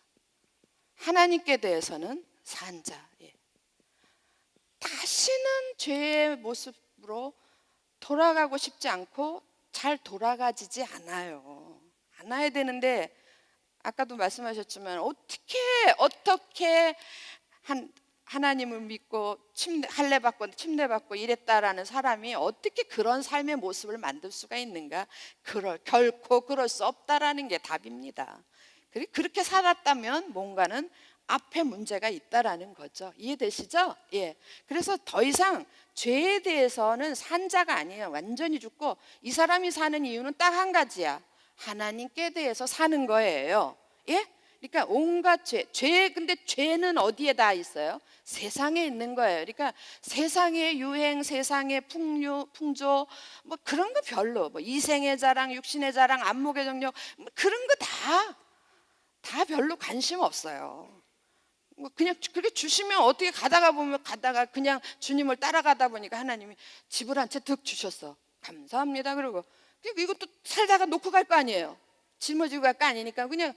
하나님께 대해서는 산 자. 예. 다시는 죄의 모습으로 돌아가고 싶지 않고 잘 돌아가지지 않아야 되는데, 아까도 말씀하셨지만 어떻게 하나님을 믿고 할례 받고 침례 받고 이랬다라는 사람이 어떻게 그런 삶의 모습을 만들 수가 있는가? 결코 그럴 수 없다라는 게 답입니다. 그렇게 살았다면 뭔가는 앞에 문제가 있다라는 거죠. 이해되시죠? 예. 그래서 더 이상 죄에 대해서는 산 자가 아니에요. 완전히 죽고, 이 사람이 사는 이유는 딱 한 가지야. 하나님께 대해서 사는 거예요. 예? 그러니까 온갖 근데 죄는 어디에 다 있어요? 세상에 있는 거예요. 그러니까 세상의 유행, 세상의 풍조, 뭐 그런 거 별로, 뭐 이생의 자랑, 육신의 자랑, 안목의 정력, 뭐 그런 거 다 별로 관심 없어요. 그냥 그렇게 주시면 어떻게 가다가 그냥 주님을 따라가다 보니까 하나님이 집을 한 채 득 주셨어. 감사합니다. 그러고 이것도 살다가 놓고 갈 거 아니에요. 짊어지고 갈 거 아니니까 그냥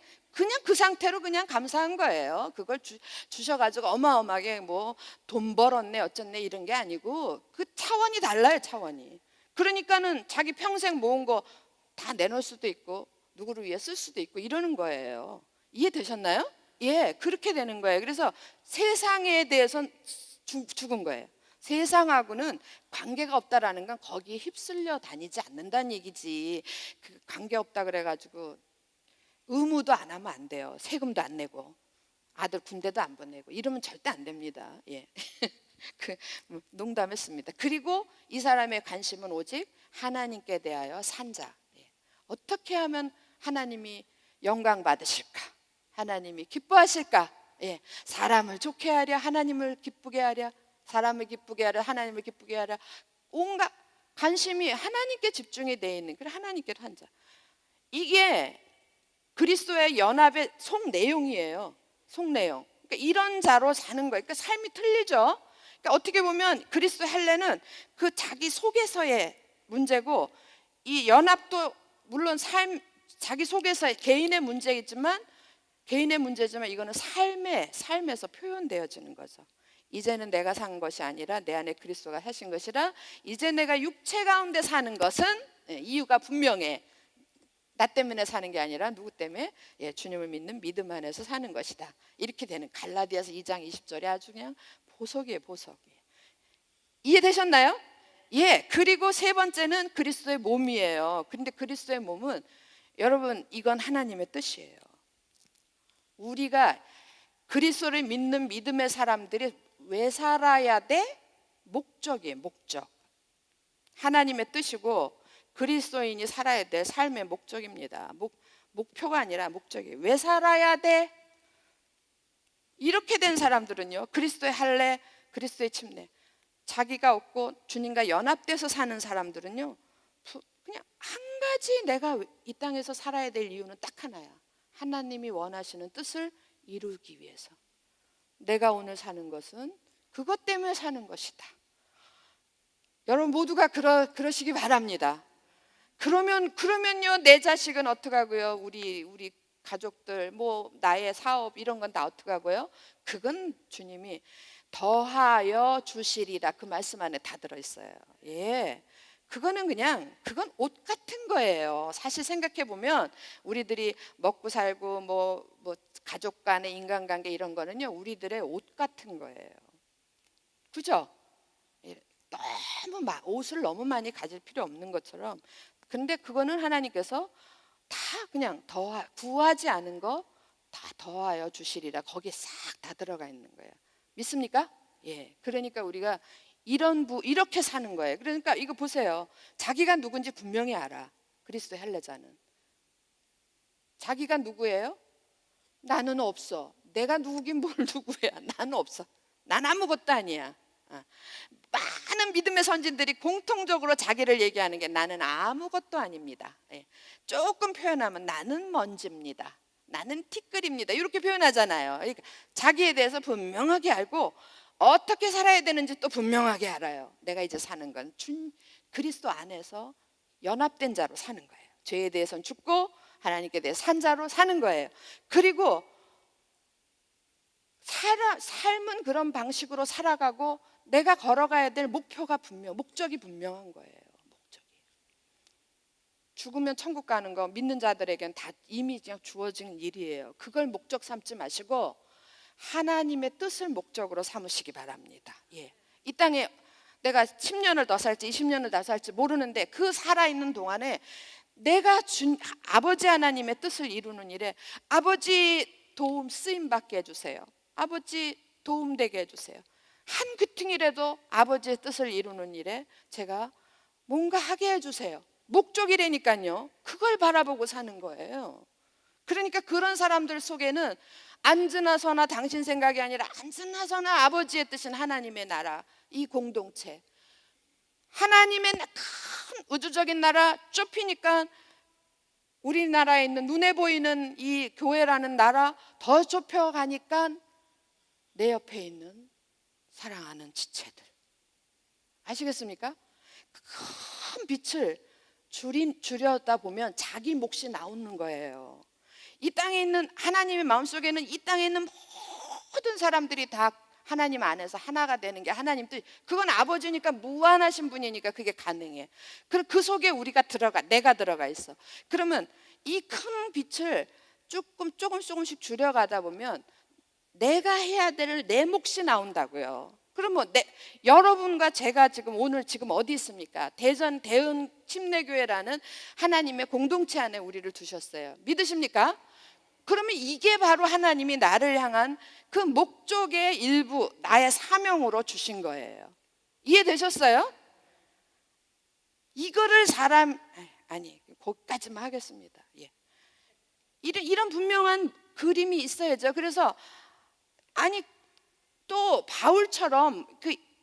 그 상태로 그냥 감사한 거예요. 그걸 주셔가지고 어마어마하게 뭐 돈 벌었네 어쩌네 이런 게 아니고, 그 차원이 달라요. 차원이. 그러니까는 자기 평생 모은 거 다 내놓을 수도 있고 누구를 위해 쓸 수도 있고 이러는 거예요. 이해되셨나요? 예, 그렇게 되는 거예요. 그래서 세상에 대해서는 죽은 거예요. 세상하고는 관계가 없다라는 건 거기에 휩쓸려 다니지 않는다는 얘기지. 그 관계 없다 그래가지고 의무도 안 하면 안 돼요. 세금도 안 내고 아들 군대도 안 보내고 이러면 절대 안 됩니다. 예. 농담했습니다. 그리고 이 사람의 관심은 오직 하나님께 대하여 산 자. 예. 어떻게 하면 하나님이 영광 받으실까? 하나님이 기뻐하실까? 예. 사람을 좋게 하랴, 하나님을 기쁘게 하랴. 사람을 기쁘게 하라, 하나님을 기쁘게 하라. 온갖 관심이 하나님께 집중이 되어 있는, 그래 하나님께로 한 자. 이게 그리스도의 연합의 속 내용이에요. 속 내용. 그러니까 이런 자로 사는 거예요. 그러니까 삶이 틀리죠. 그러니까 어떻게 보면 그리스도 할례는 그 자기 속에서의 문제고, 이 연합도 물론 자기 속에서의 개인의 문제이지만 이거는 삶에서 표현되어지는 거죠. 이제는 내가 산 것이 아니라 내 안에 그리스도가 하신 것이라. 이제 내가 육체 가운데 사는 것은, 이유가 분명해. 나 때문에 사는 게 아니라 누구 때문에? 주님을 믿는 믿음 안에서 사는 것이다. 이렇게 되는 갈라디아서 2장 20절이 아주 그냥 보석이에요, 보석. 이해되셨나요? 그리고 세 번째는 그리스도의 몸이에요. 근데 그리스도의 몸은 여러분, 이건 하나님의 뜻이에요. 우리가 그리스도를 믿는 믿음의 사람들이 왜 살아야 돼? 목적이에요, 목적. 하나님의 뜻이고 그리스도인이 살아야 될 삶의 목적입니다. 목표가 아니라 목적이에요. 왜 살아야 돼? 이렇게 된 사람들은요, 그리스도의 할례, 그리스도의 침례, 자기가 없고 주님과 연합돼서 사는 사람들은요, 그냥 한 가지 내가 이 땅에서 살아야 될 이유는 딱 하나야. 하나님이 원하시는 뜻을 이루기 위해서. 내가 오늘 사는 것은 그것 때문에 사는 것이다. 여러분 모두가 그러시기 바랍니다. 그러면요, 내 자식은 어떡하고요? 우리 가족들, 나의 사업 이런 건 다 어떡하고요? 그건 주님이 더하여 주시리라, 그 말씀 안에 다 들어있어요. 그건 옷 같은 거예요. 사실 생각해 보면 우리들이 먹고 살고 가족 간의 인간관계 이런 거는요, 우리들의 옷 같은 거예요. 그죠? 옷을 너무 많이 가질 필요 없는 것처럼. 근데 그거는 하나님께서 다 그냥 구하지 않은 거 다 더하여 주시리라, 거기에 싹 다 들어가 있는 거예요. 믿습니까? 그러니까 우리가 이렇게 사는 거예요. 그러니까 이거 보세요. 자기가 누군지 분명히 알아. 그리스도의 할례자는 자기가 누구예요? 나는 없어. 내가 누구긴 뭘 누구야. 나는 없어. 난 아무것도 아니야. 많은 믿음의 선진들이 공통적으로 자기를 얘기하는 게 나는 아무것도 아닙니다. 조금 표현하면 나는 먼지입니다. 나는 티끌입니다. 이렇게 표현하잖아요. 그러니까 자기에 대해서 분명하게 알고 어떻게 살아야 되는지 또 분명하게 알아요. 내가 이제 사는 건 그리스도 안에서 연합된 자로 사는 거예요. 죄에 대해서는 죽고 하나님께 대해 산 자로 사는 거예요. 그리고 삶은 그런 방식으로 살아가고 내가 걸어가야 될 목적이 분명한 거예요. 죽으면 천국 가는 거 믿는 자들에게는 다 이미 그냥 주어진 일이에요. 그걸 목적 삼지 마시고 하나님의 뜻을 목적으로 삼으시기 바랍니다. 이 땅에 내가 10년을 더 살지 20년을 더 살지 모르는데 그 살아있는 동안에 내가 아버지 하나님의 뜻을 이루는 일에 아버지 도움 쓰임받게 해주세요. 아버지 도움되게 해주세요. 한 귀퉁이라도 아버지의 뜻을 이루는 일에 제가 뭔가 하게 해주세요. 목적이라니까요. 그걸 바라보고 사는 거예요. 그러니까 그런 사람들 속에는 앉으나서나 당신 생각이 아니라 앉으나서나 아버지의 뜻은 하나님의 나라, 이 공동체, 하나님의 큰 우주적인 나라 좁히니까 우리나라에 있는 눈에 보이는 이 교회라는 나라 더 좁혀가니까 내 옆에 있는 사랑하는 지체들, 아시겠습니까? 큰 빛을 줄여다 보면 자기 몫이 나오는 거예요. 이 땅에 있는 하나님의 마음속에는 이 땅에 있는 모든 사람들이 다 하나님 안에서 하나가 되는 게 하나님 뜻. 그건 아버지니까 무한하신 분이니까 그게 가능해. 그 속에 내가 들어가 있어. 그러면 이 큰 빛을 조금씩 줄여가다 보면 내가 해야 될 내 몫이 나온다고요. 그러면 여러분과 제가 오늘 어디 있습니까? 대전 대은 침례교회라는 하나님의 공동체 안에 우리를 두셨어요. 믿으십니까? 그러면 이게 바로 하나님이 나를 향한 그 목적의 일부, 나의 사명으로 주신 거예요. 이해되셨어요? 이거를 거기까지만 하겠습니다. 이런 분명한 그림이 있어야죠. 그래서 또 바울처럼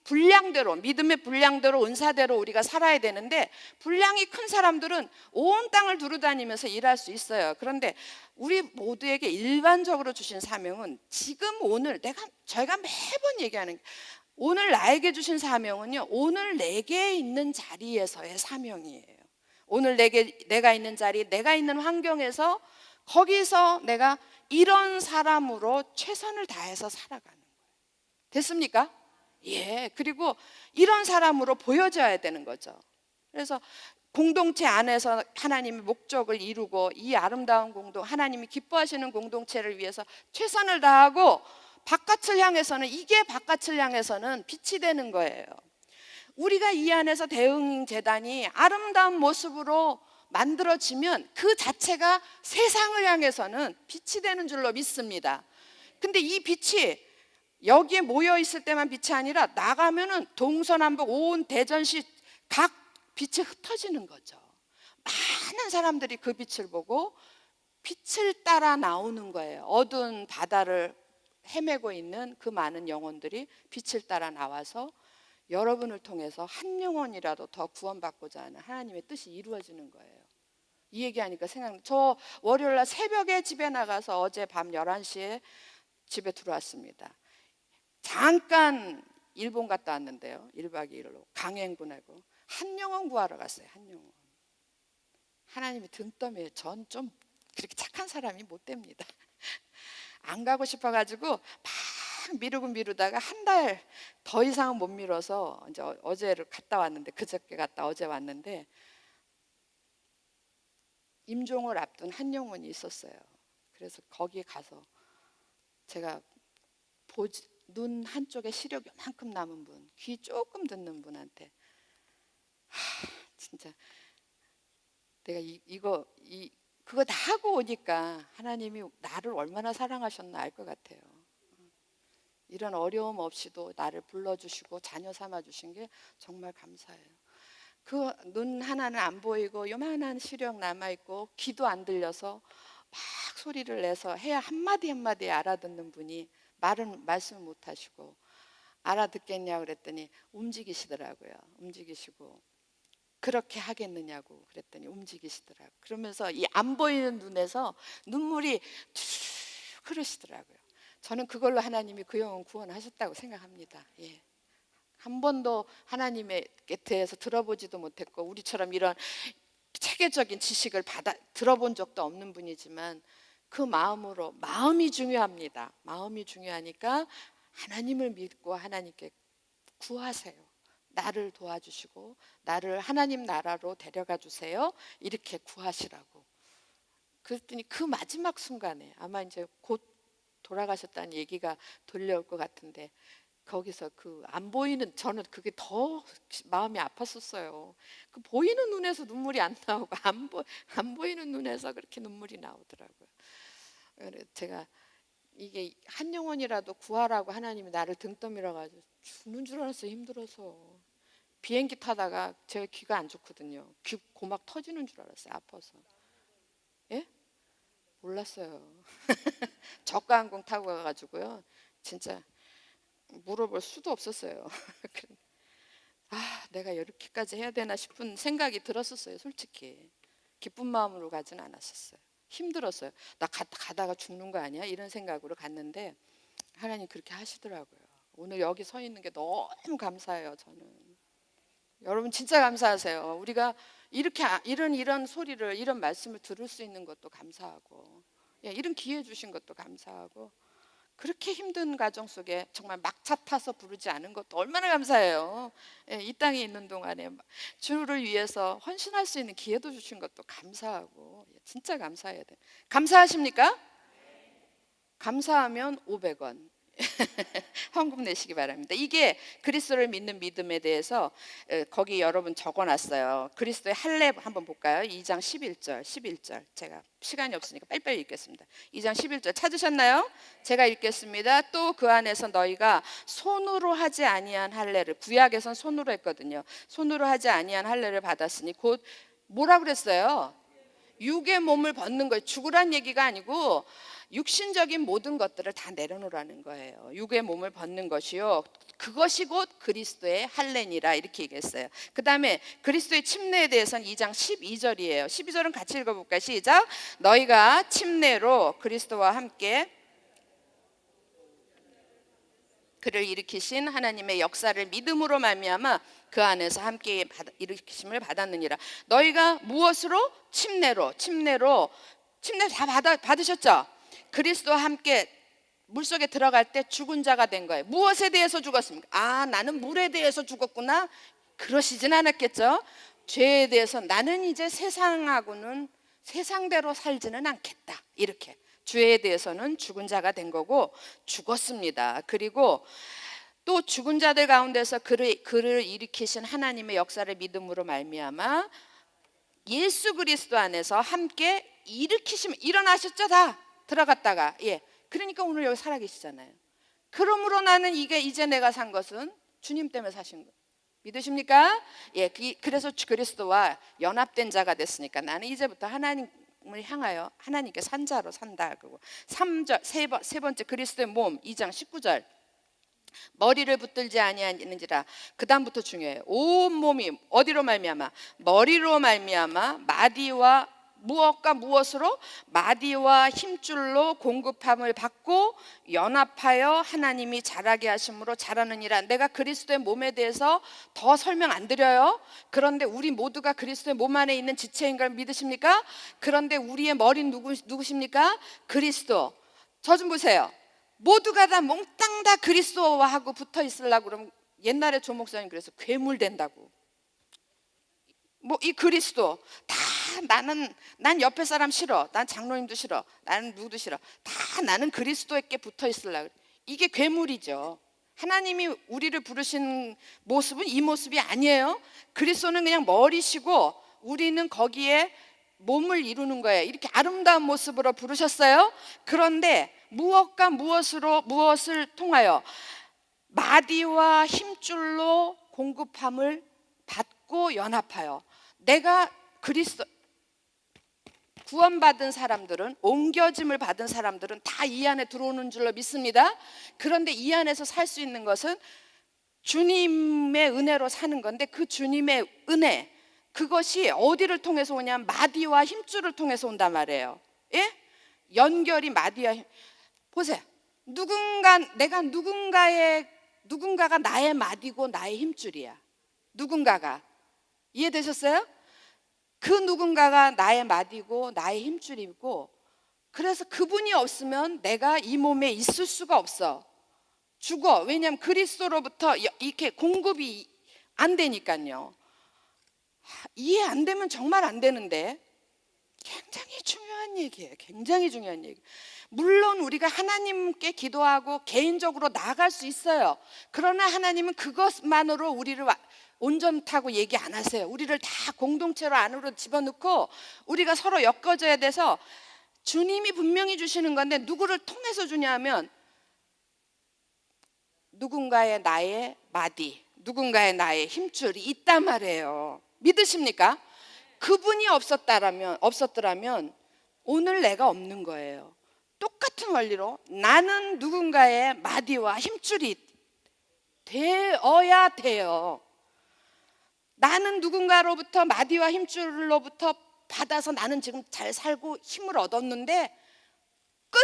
분량대로, 믿음의 분량대로, 은사대로 우리가 살아야 되는데, 분량이 큰 사람들은 온 땅을 두루다니면서 일할 수 있어요. 그런데 우리 모두에게 일반적으로 주신 사명은 지금 오늘, 저희가 매번 얘기하는, 오늘 나에게 주신 사명은요, 오늘 내게 있는 자리에서의 사명이에요. 오늘 내가 있는 자리, 내가 있는 환경에서, 거기서 내가 이런 사람으로 최선을 다해서 살아가는 거예요. 됐습니까? 예. 그리고 이런 사람으로 보여져야 되는 거죠. 그래서 공동체 안에서 하나님의 목적을 이루고, 이 아름다운 하나님이 기뻐하시는 공동체를 위해서 최선을 다하고, 이게 바깥을 향해서는 빛이 되는 거예요. 우리가 이 안에서 대응재단이 아름다운 모습으로 만들어지면 그 자체가 세상을 향해서는 빛이 되는 줄로 믿습니다. 근데 이 빛이 여기에 모여 있을 때만 빛이 아니라 나가면은 동서남북 온 대전시 각 빛이 흩어지는 거죠. 많은 사람들이 그 빛을 보고 빛을 따라 나오는 거예요. 어두운 바다를 헤매고 있는 그 많은 영혼들이 빛을 따라 나와서 여러분을 통해서 한 영혼이라도 더 구원받고자 하는 하나님의 뜻이 이루어지는 거예요. 이 얘기하니까 생각나. 저 월요일날 새벽에 집에 나가서 어제 밤 11시에 집에 들어왔습니다. 잠깐 일본 갔다 왔는데요. 1박 2일로 강행군하고 한 영혼 구하러 갔어요. 한 영혼. 하나님이 등떠미에 전 좀 그렇게 착한 사람이 못 됩니다. 안 가고 싶어가지고 막 미루다가 한 달 더 이상은 못 미뤄서 이제 어제를 갔다 왔는데, 그저께 갔다 어제 왔는데, 임종을 앞둔 한 영혼이 있었어요. 그래서 거기에 가서 제가 눈 한쪽에 시력 요만큼 남은 분, 귀 조금 듣는 분한테 진짜 내가 그거 다 하고 오니까 하나님이 나를 얼마나 사랑하셨나 알 것 같아요. 이런 어려움 없이도 나를 불러주시고 자녀 삼아주신 게 정말 감사해요. 그 눈 하나는 안 보이고 요만한 시력 남아있고 귀도 안 들려서 막 소리를 내서 해야 한마디 알아듣는 분이 말씀을 못 하시고, 알아듣겠냐고 그랬더니 움직이시더라고요. 움직이시고, 그렇게 하겠느냐고 그랬더니 움직이시더라고요. 그러면서 이 안 보이는 눈에서 눈물이 툭 흐르시더라고요. 저는 그걸로 하나님이 그 영혼 구원하셨다고 생각합니다. 예. 한 번도 하나님의 대해서 들어보지도 못했고, 우리처럼 이런 체계적인 지식을 들어본 적도 없는 분이지만, 그 마음이 중요합니다. 마음이 중요하니까 하나님을 믿고 하나님께 구하세요. 나를 도와주시고 나를 하나님 나라로 데려가 주세요. 이렇게 구하시라고. 그랬더니 그 마지막 순간에 아마 이제 곧 돌아가셨다는 얘기가 들려올 것 같은데, 거기서 그 안 보이는, 저는 그게 더 마음이 아팠었어요. 그 보이는 눈에서 눈물이 안 나오고 안 보이는 눈에서 그렇게 눈물이 나오더라고요. 제가 이게 한 영혼이라도 구하라고 하나님이 나를 등떠밀어 가지고 죽는 줄 알았어요. 힘들어서. 비행기 타다가 제 귀가 안 좋거든요. 귀 고막 터지는 줄 알았어요. 아파서. 예? 몰랐어요. 저가항공 타고 가가지고요. 진짜 물어볼 수도 없었어요. 내가 이렇게까지 해야 되나 싶은 생각이 들었었어요. 솔직히 기쁜 마음으로 가진 않았었어요. 힘들었어요. 나 가다가 죽는 거 아니야? 이런 생각으로 갔는데 하나님 그렇게 하시더라고요. 오늘 여기 서 있는 게 너무 감사해요. 저는 여러분 진짜 감사하세요. 우리가 이렇게 이런 소리를, 이런 말씀을 들을 수 있는 것도 감사하고, 이런 기회 주신 것도 감사하고, 그렇게 힘든 가정 속에 정말 막차 타서 부르지 않은 것도 얼마나 감사해요. 이 땅에 있는 동안에 주를 위해서 헌신할 수 있는 기회도 주신 것도 감사하고, 진짜 감사해야 돼요. 감사하십니까? 감사하면 500원 헌금 내시기 바랍니다. 이게 그리스도를 믿는 믿음에 대해서 거기 여러분 적어놨어요. 그리스도의 할례 한번 볼까요? 2장 11절. 제가 시간이 없으니까 빨리빨리 읽겠습니다. 2장 11절 찾으셨나요? 제가 읽겠습니다. 또 그 안에서 너희가 손으로 하지 아니한 할례를, 구약에선 손으로 했거든요. 손으로 하지 아니한 할례를 받았으니 곧 뭐라 그랬어요? 육의 몸을 벗는 거예요. 죽으란 얘기가 아니고 육신적인 모든 것들을 다 내려놓으라는 거예요. 육의 몸을 벗는 것이요 그것이 곧 그리스도의 할례니라 이렇게 얘기했어요. 그 다음에 그리스도의 침례에 대해서는 2장 12절이에요 12절은 같이 읽어볼까요? 시작. 너희가 침례로 그리스도와 함께 그를 일으키신 하나님의 역사를 믿음으로 말미암아 그 안에서 함께 일으키심을 받았느니라. 너희가 무엇으로? 침례로 침례 다 받으셨죠? 그리스도와 함께 물속에 들어갈 때 죽은 자가 된 거예요. 무엇에 대해서 죽었습니까? 아, 나는 물에 대해서 죽었구나. 그러시진 않았겠죠? 죄에 대해서 나는 이제 세상하고는 세상대로 살지는 않겠다. 이렇게 죄에 대해서는 죽은 자가 된 거고 죽었습니다. 그리고 또 죽은 자들 가운데서 그를 일으키신 하나님의 역사를 믿음으로 말미암아 예수 그리스도 안에서 함께 일으키시면 일어나셨죠? 다 들어갔다가 그러니까 오늘 여기 살아계시잖아요. 그러므로 나는 이제 내가 산 것은 주님 때문에 사신 거예요. 믿으십니까? 그래서 그리스도와 연합된 자가 됐으니까 나는 이제부터 하나님을 향하여 하나님께 산 자로 산다. 그리고 3절 세 번째 그리스도의 몸 2장 19절 머리를 붙들지 아니하는지라. 그 다음부터 중요해요. 온 몸이 어디로 말미암아? 머리로 말미암아 마디와 무엇과 무엇으로? 마디와 힘줄로 공급함을 받고 연합하여 하나님이 자라게 하심으로 자라느니라. 내가 그리스도의 몸에 대해서 더 설명 안 드려요. 그런데 우리 모두가 그리스도의 몸 안에 있는 지체인 걸 믿으십니까? 그런데 우리의 머리는 누구십니까? 그리스도. 저 좀 보세요. 모두가 다 몽땅 다 그리스도하고 붙어 있으려고 그러면 옛날에 조 목사님 그래서 괴물 된다고. 이 그리스도 다 난 옆에 사람 싫어. 난 장로님도 싫어. 나는 누구도 싫어. 다 나는 그리스도에게 붙어 있으려고. 이게 괴물이죠. 하나님이 우리를 부르신 모습은 이 모습이 아니에요. 그리스도는 그냥 머리시고 우리는 거기에 몸을 이루는 거예요. 이렇게 아름다운 모습으로 부르셨어요. 그런데 무엇을 통하여? 마디와 힘줄로 공급함을 받고 연합하여. 내가 구원받은 사람들은, 옮겨짐을 받은 사람들은 다 이 안에 들어오는 줄로 믿습니다. 그런데 이 안에서 살 수 있는 것은 주님의 은혜로 사는 건데, 그 주님의 은혜, 그것이 어디를 통해서 오냐면 마디와 힘줄을 통해서 온단 말이에요. 연결이 마디와 보세요. 누군가가 나의 마디고 나의 힘줄이야. 누군가가. 이해되셨어요? 그 누군가가 나의 마디고 나의 힘줄이고, 그래서 그분이 없으면 내가 이 몸에 있을 수가 없어. 죽어. 왜냐하면 그리스도로부터 이렇게 공급이 안 되니까요. 이해 안 되면 정말 안 되는데 굉장히 중요한 얘기예요. 굉장히 중요한 얘기. 물론 우리가 하나님께 기도하고 개인적으로 나아갈 수 있어요. 그러나 하나님은 그것만으로 우리를 온전하다고 얘기 안 하세요. 우리를 다 공동체로 안으로 집어넣고 우리가 서로 엮어져야 돼서 주님이 분명히 주시는 건데, 누구를 통해서 주냐면 누군가의 나의 마디, 누군가의 나의 힘줄이 있단 말이에요. 믿으십니까? 그분이 없었더라면 오늘 내가 없는 거예요. 똑같은 원리로 나는 누군가의 마디와 힘줄이 되어야 돼요. 나는 누군가로부터 마디와 힘줄로부터 받아서 나는 지금 잘 살고 힘을 얻었는데 끝!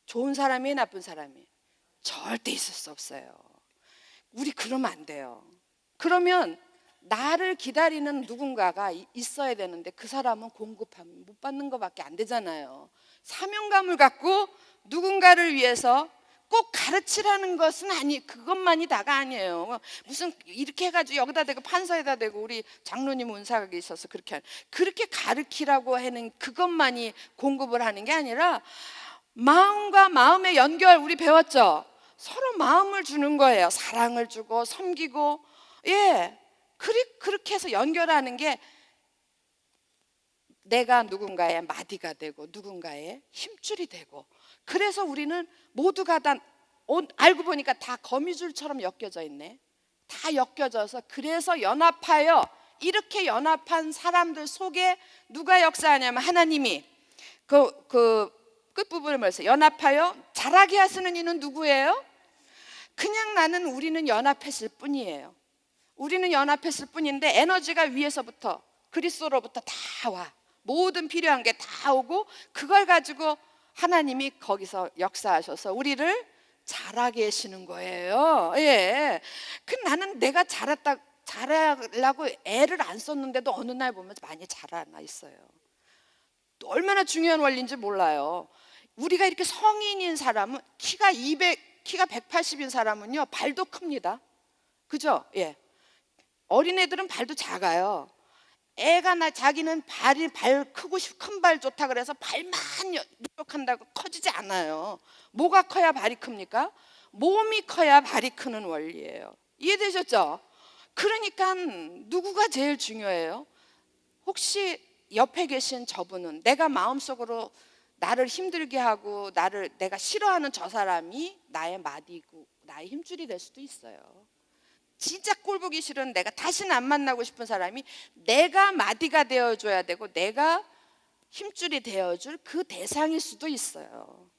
좋은 사람이 나쁜 사람이 절대 있을 수 없어요. 우리 그러면 안 돼요. 그러면 나를 기다리는 누군가가 있어야 되는데 그 사람은 공급하면 못 받는 것밖에 안 되잖아요. 사명감을 갖고 누군가를 위해서 꼭 가르치라는 것은 그것만이 다가 아니에요. 무슨 이렇게 해가지고 여기다 대고 판서에다 대고 우리 장로님 은사가 있어서 그렇게 가르치라고 하는 그것만이 공급을 하는 게 아니라 마음과 마음의 연결, 우리 배웠죠? 서로 마음을 주는 거예요. 사랑을 주고 섬기고, 그렇게 해서 연결하는 게 내가 누군가의 마디가 되고 누군가의 힘줄이 되고, 그래서 우리는 모두가 다 알고 보니까 다 거미줄처럼 엮여져 있네. 다 엮여져서, 그래서 연합하여, 이렇게 연합한 사람들 속에 누가 역사하냐면 하나님이 끝부분을 말해서 연합하여 자라게 하시는 이는 누구예요? 그냥 우리는 연합했을 뿐이에요. 우리는 연합했을 뿐인데 에너지가 위에서부터 그리스도로부터 다 와. 모든 필요한 게 다 오고 그걸 가지고 하나님이 거기서 역사하셔서 우리를 자라게 하시는 거예요. 예. 나는 내가 잘하려고 애를 안 썼는데도 어느 날 보면 많이 자라나 있어요. 또 얼마나 중요한 원리인지 몰라요. 우리가 이렇게 성인인 사람은 키가 180인 사람은요 발도 큽니다. 그죠? 예. 어린애들은 발도 작아요. 자기는 발 크고 큰 발 좋다 그래서 발만 노력한다고 커지지 않아요. 뭐가 커야 발이 큽니까? 몸이 커야 발이 크는 원리예요. 이해되셨죠? 그러니까 누구가 제일 중요해요? 혹시 옆에 계신 저분은 내가 마음속으로 나를 힘들게 하고 내가 싫어하는 저 사람이 나의 마디고 나의 힘줄이 될 수도 있어요. 진짜 꼴보기 싫은 내가 다시는 안 만나고 싶은 사람이 내가 마디가 되어줘야 되고 내가 힘줄이 되어줄 그 대상일 수도 있어요.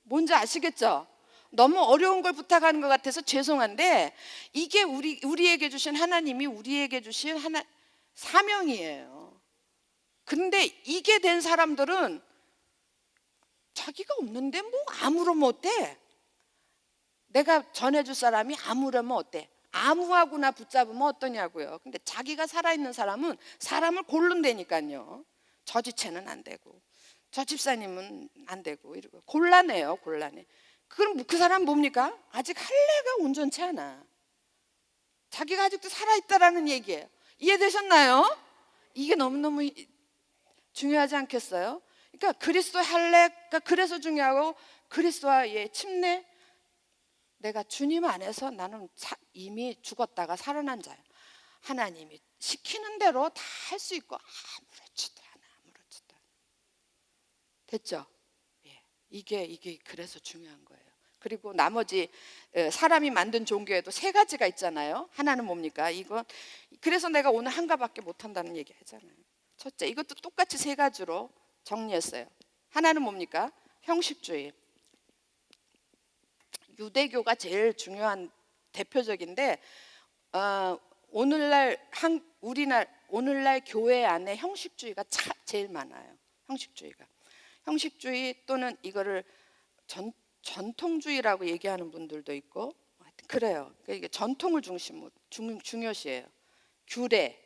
뭔지 아시겠죠? 너무 어려운 걸 부탁하는 것 같아서 죄송한데 이게 우리에게 주신 하나님이 우리에게 주신 사명이에요. 근데 이게 된 사람들은 자기가 없는데 뭐 아무러면 어때? 내가 전해줄 사람이 아무러면 어때? 아무하고나 붙잡으면 어떠냐고요. 근데 자기가 살아있는 사람은 사람을 고른다니까요. 저 지체는 안 되고 저 집사님은 안 되고 이러고 곤란해요. 곤란해. 그럼 그 사람 뭡니까? 아직 할례가 온전치 않아. 자기가 아직도 살아있다라는 얘기예요. 이해되셨나요? 이게 너무너무 중요하지 않겠어요? 그러니까 그리스도의 할례가 그래서 중요하고 그리스도와의 침례, 내가 주님 안에서 나는 이미 죽었다가 살아난 자야. 하나님이 시키는 대로 다 할 수 있고 아무렇지도 않아. 됐죠? 예. 이게 그래서 중요한 거예요. 그리고 나머지 사람이 만든 종교에도 세 가지가 있잖아요. 하나는 뭡니까? 그래서 내가 오늘 한가밖에 못한다는 얘기 하잖아요. 첫째, 이것도 똑같이 세 가지로 정리했어요. 하나는 뭡니까? 형식주의. 유대교가 제일 중요한 대표적인데 오늘날 교회 안에 형식주의가 제일 많아요. 형식주의 또는 이거를 전통주의라고 얘기하는 분들도 있고 그래요. 이게 전통을 중요시해요. 규례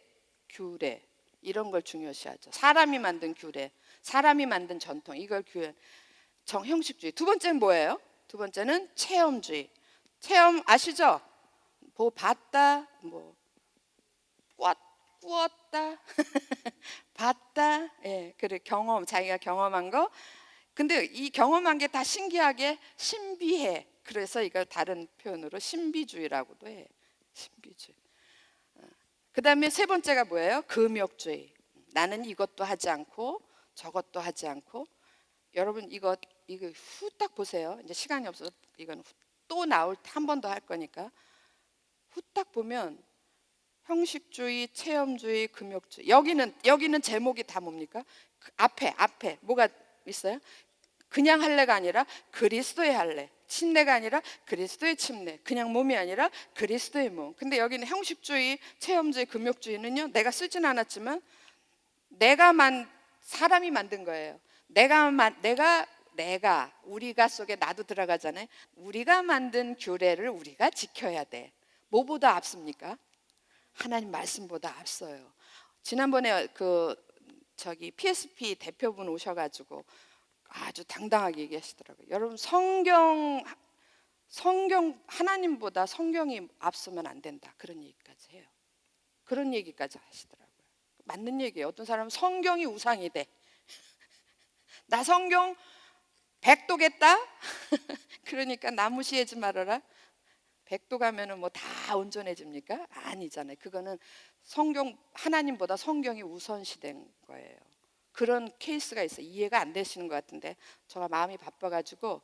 이런 걸 중요시하죠. 사람이 만든 규례, 사람이 만든 전통 이걸 형식주의. 두 번째는 뭐예요? 두 번째는 체험주의. 체험 아시죠? 봤다, 꾸었다, 봤다. 예, 그래 자기가 경험한 거. 근데 이 경험한 게 다 신기하게 신비해. 그래서 이걸 다른 표현으로 신비주의라고도 해. 신비주의. 그다음에 세 번째가 뭐예요? 금욕주의. 나는 이것도 하지 않고 저것도 하지 않고. 여러분 이거 후딱 보세요. 이제 시간이 없어서 이건 또 나올 때 한 번 더 할 거니까 후딱 보면 형식주의, 체험주의, 금욕주의. 여기는 제목이 다 뭡니까? 앞에 뭐가 있어요? 그냥 할례가 아니라 그리스도의 할례. 침례가 아니라 그리스도의 침례. 그냥 몸이 아니라 그리스도의 몸. 근데 여기는 형식주의, 체험주의, 금욕주의는요. 내가 쓰진 않았지만 사람이 만든 거예요. 우리가 속에 나도 들어가잖아요. 우리가 만든 규례를 우리가 지켜야 돼. 뭐보다 앞섭니까? 하나님 말씀보다 앞서요. 지난번에 PSP 대표분 오셔가지고 아주 당당하게 얘기하시더라고요. 여러분 성경 하나님보다 성경이 앞서면 안 된다. 그런 얘기까지 해요. 그런 얘기까지 하시더라고요. 맞는 얘기예요. 어떤 사람은 성경이 우상이 돼. 나 성경 100도겠다? 그러니까 나무시하지 말아라. 100도 가면은 뭐 다 온전해집니까? 아니잖아요. 그거는 하나님보다 성경이 우선시된 거예요. 그런 케이스가 있어요. 이해가 안 되시는 것 같은데 제가 마음이 바빠가지고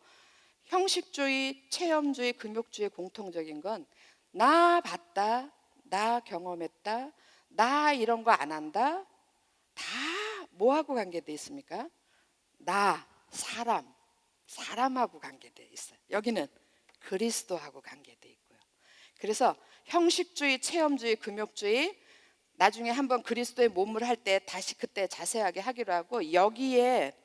형식주의, 체험주의, 금욕주의 공통적인 건 나 봤다, 나 경험했다, 나 이런 거 안 한다. 다 뭐하고 관계돼 있습니까? 사람. 사람하고 관계되어 있어요. 여기는 그리스도하고 관계되어 있고요. 그래서 형식주의, 체험주의, 금욕주의, 나중에 한번 그리스도의 몸을 할 때 다시 그때 자세하게 하기로 하고, 여기에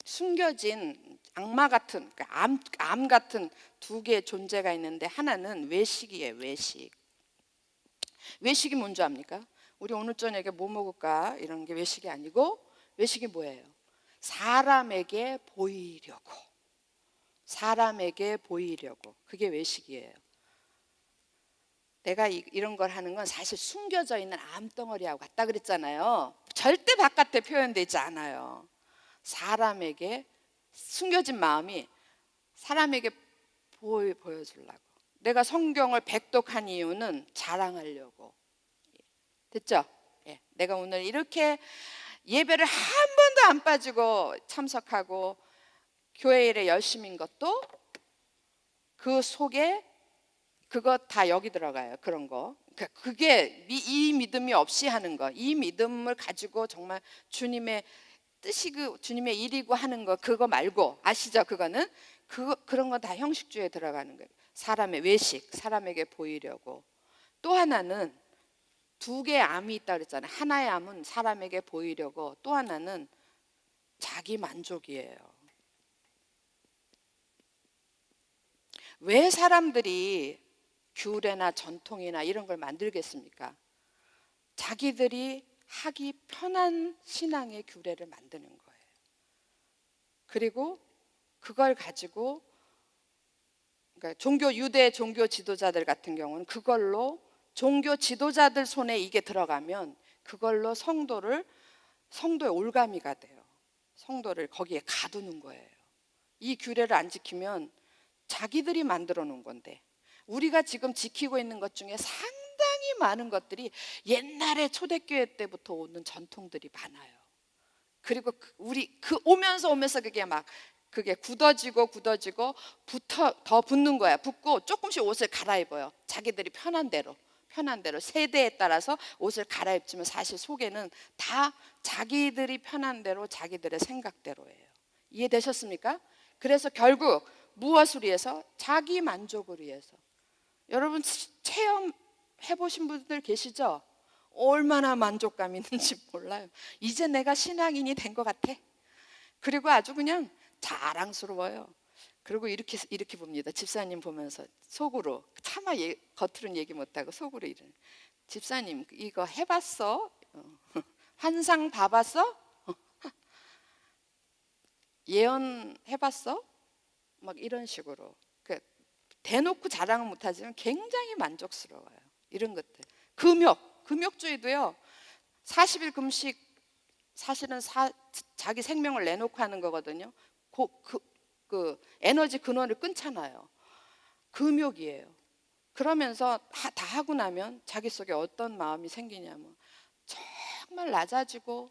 숨겨진 악마 같은, 그러니까 암 같은 두 개의 존재가 있는데, 하나는 외식이에요. 외식이 뭔지 압니까? 우리 오늘 저녁에 뭐 먹을까 이런 게 외식이 아니고, 외식이 뭐예요? 사람에게 보이려고, 그게 외식이에요. 내가 이런 걸 하는 건 사실 숨겨져 있는 암덩어리하고 같다 그랬잖아요. 절대 바깥에 표현되지 않아요. 사람에게 숨겨진 마음이 사람에게 보여주려고. 내가 성경을 백독한 이유는 자랑하려고. 됐죠? 예. 내가 오늘 이렇게 예배를 한 번도 안 빠지고 참석하고 교회 일에 열심인 것도 그 속에 그거 다 여기 들어가요. 그런 거. 그게 이 믿음이 없이 하는 거, 이 믿음을 가지고 정말 주님의 뜻이고 주님의 일이고 하는 거, 그거 말고, 아시죠? 그거는 그런 거 다 형식주의에 들어가는 거예요. 사람의 외식, 사람에게 보이려고. 또 하나는 두 개의 암이 있다 그랬잖아요. 하나의 암은 사람에게 보이려고, 또 하나는 자기 만족이에요. 왜 사람들이 규례나 전통이나 이런 걸 만들겠습니까? 자기들이 하기 편한 신앙의 규례를 만드는 거예요. 그리고 그걸 가지고, 그러니까 유대 종교 지도자들 같은 경우는 그걸로, 종교 지도자들 손에 이게 들어가면 그걸로 성도의 올가미가 돼요. 성도를 거기에 가두는 거예요. 이 규례를 안 지키면 자기들이 만들어 놓은 건데, 우리가 지금 지키고 있는 것 중에 상당히 많은 것들이 옛날에 초대교회 때부터 오는 전통들이 많아요. 그리고 우리 오면서 그게 굳어지고 더 붙는 거야. 붙고 조금씩 옷을 갈아입어요. 자기들이 편한 대로 세대에 따라서 옷을 갈아입지만 사실 속에는 다 자기들이 편한 대로, 자기들의 생각대로예요. 이해되셨습니까? 그래서 결국 무엇을 위해서? 자기 만족을 위해서. 여러분 체험해 보신 분들 계시죠? 얼마나 만족감 있는지 몰라요. 이제 내가 신앙인이 된 것 같아. 그리고 아주 그냥 자랑스러워요. 그리고 이렇게 봅니다. 집사님 보면서 속으로, 차마 겉으로는 얘기 못하고 속으로 이러는, 집사님 이거 해봤어? 환상 봐봤어? 예언 해봤어? 막 이런 식으로. 대놓고 자랑은 못하지만 굉장히 만족스러워요. 이런 것들. 금욕주의도요. 40일 금식, 사실은 자기 생명을 내놓고 하는 거거든요. 그 에너지 근원을 끊잖아요. 금욕이에요. 그러면서 다 하고 나면 자기 속에 어떤 마음이 생기냐면 정말 낮아지고,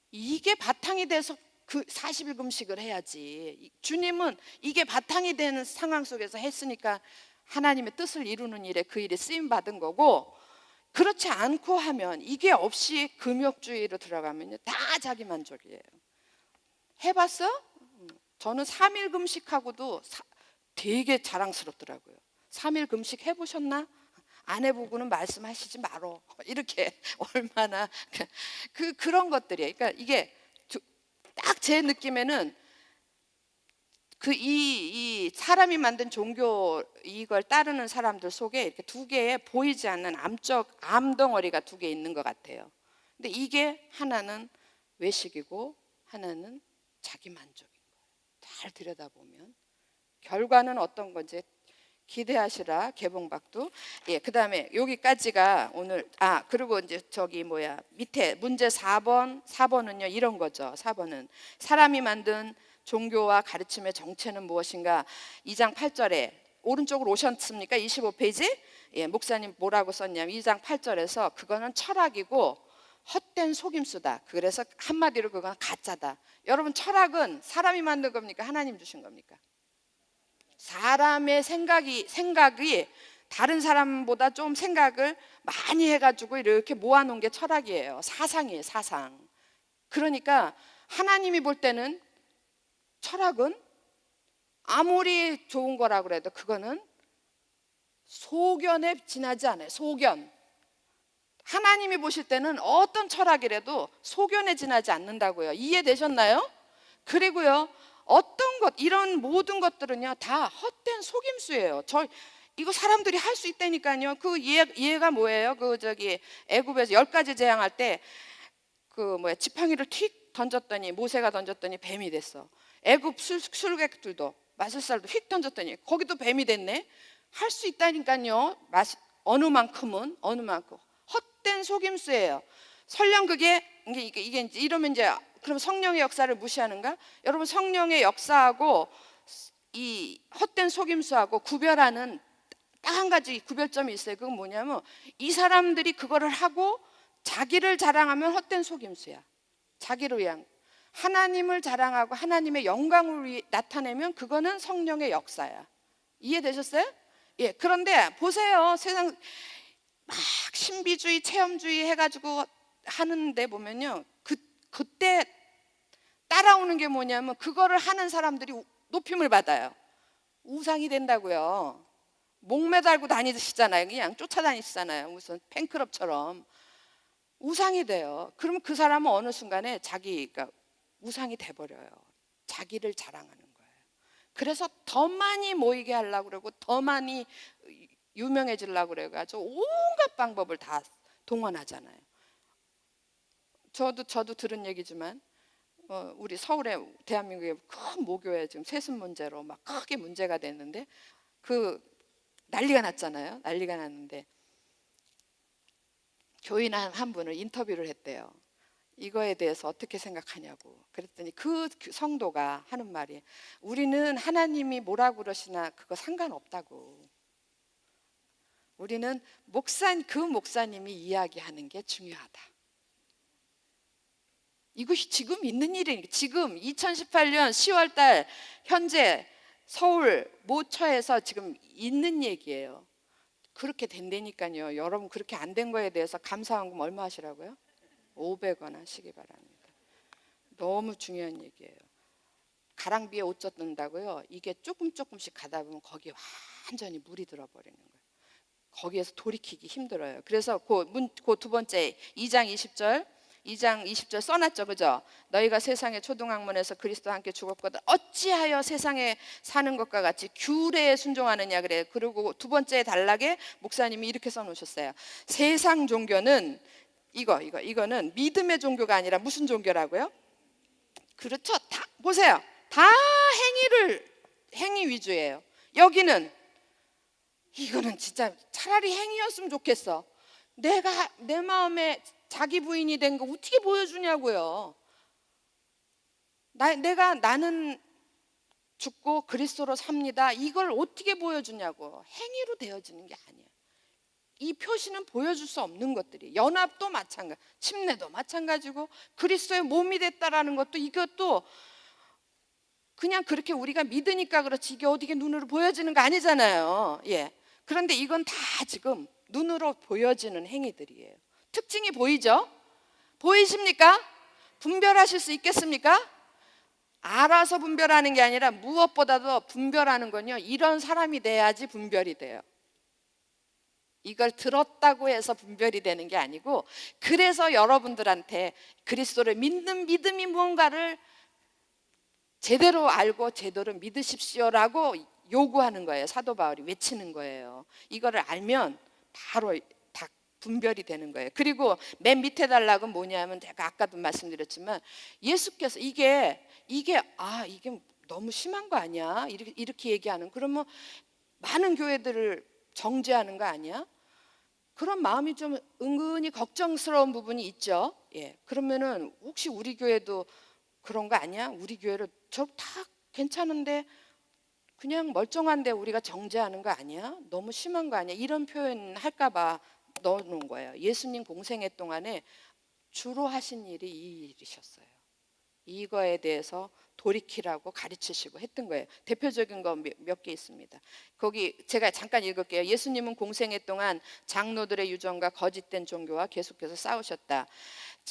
이게 바탕이 돼서 그 40일 금식을 해야지. 주님은 이게 바탕이 되는 상황 속에서 했으니까 하나님의 뜻을 이루는 일에 그 일에 쓰임 받은 거고, 그렇지 않고 하면, 이게 없이 금욕주의로 들어가면요, 다 자기 만족이에요. 해봤어? 저는 3일 금식하고도 되게 자랑스럽더라고요. 3일 금식 해보셨나? 안 해보고는 말씀하시지 말어. 이렇게 얼마나 그런 것들이에요. 그러니까 이게 딱 제 느낌에는 이 사람이 만든 종교, 이걸 따르는 사람들 속에 이렇게 두 개의 보이지 않는 암덩어리가 두 개 있는 것 같아요. 근데 이게 하나는 외식이고 하나는 자기 만족인 거예요. 잘 들여다보면 결과는 어떤 건지 기대하시라. 개봉박두. 예, 그다음에 여기까지가 오늘. 그리고 이제 밑에 문제 4번은요 이런 거죠. 4번은 사람이 만든 종교와 가르침의 정체는 무엇인가? 2장 8절에 오른쪽으로 오셨습니까? 25페이지. 예, 목사님 뭐라고 썼냐면 2장 8절에서 그거는 철학이고 헛된 속임수다. 그래서 한마디로 그건 가짜다. 여러분, 철학은 사람이 만든 겁니까? 하나님 주신 겁니까? 사람의 생각이 다른 사람보다 좀 생각을 많이 해가지고 이렇게 모아놓은 게 철학이에요. 사상이에요, 사상. 그러니까 하나님이 볼 때는 철학은 아무리 좋은 거라 그래도 그거는 소견에 지나지 않아요. 소견. 하나님이 보실 때는 어떤 철학이라도 소견에 지나지 않는다고요. 이해되셨나요? 그리고요, 어떤 것, 이런 모든 것들은요 다 헛된 속임수예요. 이거 사람들이 할 수 있다니까요. 그 이해가 뭐예요? 애굽에서 10가지 재앙할 때 지팡이를 휙 던졌더니, 모세가 던졌더니 뱀이 됐어. 애굽 술객들도 마술사도 휙 던졌더니 거기도 뱀이 됐네. 할 수 있다니까요. 어느 만큼 헛된 속임수예요. 설령 이게 이제 이러면 이제 그럼 성령의 역사를 무시하는가? 여러분, 성령의 역사하고 이 헛된 속임수하고 구별하는 딱 한 가지 구별점이 있어요. 그건 뭐냐면, 이 사람들이 그거를 하고 자기를 자랑하면 헛된 속임수야. 자기를 위한. 하나님을 자랑하고 하나님의 영광을 나타내면 그거는 성령의 역사야. 이해되셨어요? 예. 그런데 보세요. 세상 막 신비주의, 체험주의 해가지고 하는데 보면요, 그때 따라오는 게 뭐냐면, 그거를 하는 사람들이 높임을 받아요. 우상이 된다고요. 목매달고 다니시잖아요. 그냥 쫓아다니시잖아요. 무슨 팬클럽처럼. 우상이 돼요. 그러면 그 사람은 어느 순간에 자기가 우상이 돼버려요. 자기를 자랑하는 거예요. 그래서 더 많이 모이게 하려고 그러고, 더 많이 유명해지려고 그래가지고 온갖 방법을 다 동원하잖아요. 저도 들은 얘기지만, 우리 서울에, 대한민국의 큰 모교회 지금 세습 문제로 막 크게 문제가 됐는데, 난리가 났잖아요. 난리가 났는데 교인 한 분을 인터뷰를 했대요. 이거에 대해서 어떻게 생각하냐고. 그랬더니 그 성도가 하는 말이, 우리는 하나님이 뭐라고 그러시나 그거 상관없다고. 우리는 그 목사님이 이야기하는 게 중요하다. 이것이 지금 있는 일이니까. 지금 2018년 10월 달 현재 서울 모처에서 지금 있는 얘기예요. 그렇게 된다니까요. 여러분, 그렇게 안 된 거에 대해서 감사원금 얼마 하시라고요? 500원 하시기 바랍니다. 너무 중요한 얘기예요. 가랑비에 옷 젖는다고요. 이게 조금씩 가다 보면 거기에 완전히 물이 들어버리는 거예요. 거기에서 돌이키기 힘들어요. 그래서 그 두 번째 2장 20절 써놨죠. 그죠? 너희가 세상의 초등학문에서 그리스도와 함께 죽었거든 어찌하여 세상에 사는 것과 같이 규례에 순종하느냐 그래요. 그리고 두 번째 단락에 목사님이 이렇게 써놓으셨어요. 세상 종교는 이거는 믿음의 종교가 아니라 무슨 종교라고요? 그렇죠. 다 보세요. 다 행위 위주예요. 여기는 이거는 진짜 차라리 행위였으면 좋겠어. 내 마음에 자기 부인이 된 거 어떻게 보여주냐고요. 나는 죽고 그리스도로 삽니다. 이걸 어떻게 보여주냐고. 행위로 되어지는 게 아니야. 이 표시는 보여줄 수 없는 것들이. 연합도 마찬가지, 침례도 마찬가지고, 그리스도의 몸이 됐다라는 것도, 이것도 그냥 그렇게 우리가 믿으니까 그렇지, 이게 어떻게 눈으로 보여지는 거 아니잖아요. 예. 그런데 이건 다 지금 눈으로 보여지는 행위들이에요. 특징이 보이죠? 보이십니까? 분별하실 수 있겠습니까? 알아서 분별하는 게 아니라, 무엇보다도 분별하는 건요, 이런 사람이 돼야지 분별이 돼요. 이걸 들었다고 해서 분별이 되는 게 아니고, 그래서 여러분들한테 그리스도를 믿는 믿음이 뭔가를 제대로 알고 제대로 믿으십시오라고 요구하는 거예요. 사도 바울이 외치는 거예요. 이거를 알면 바로 다 분별이 되는 거예요. 그리고 맨 밑에 단락은 뭐냐면, 제가 아까도 말씀드렸지만, 예수께서 이게 너무 심한 거 아니야? 이렇게 얘기하는, 그러면 많은 교회들을 정죄하는 거 아니야? 그런 마음이 좀 은근히 걱정스러운 부분이 있죠. 예. 그러면은 혹시 우리 교회도 그런 거 아니야? 우리 교회를 저 다 괜찮은데 그냥 멀쩡한데 우리가 정죄하는 거 아니야? 너무 심한 거 아니야? 이런 표현 할까 봐 넣어놓은 거예요. 예수님 공생애 동안에 주로 하신 일이 이 일이셨어요. 이거에 대해서 돌이키라고 가르치시고 했던 거예요. 대표적인 거 몇 개 있습니다. 거기 제가 잠깐 읽을게요. 예수님은 공생애 동안 장로들의 유전과 거짓된 종교와 계속해서 싸우셨다.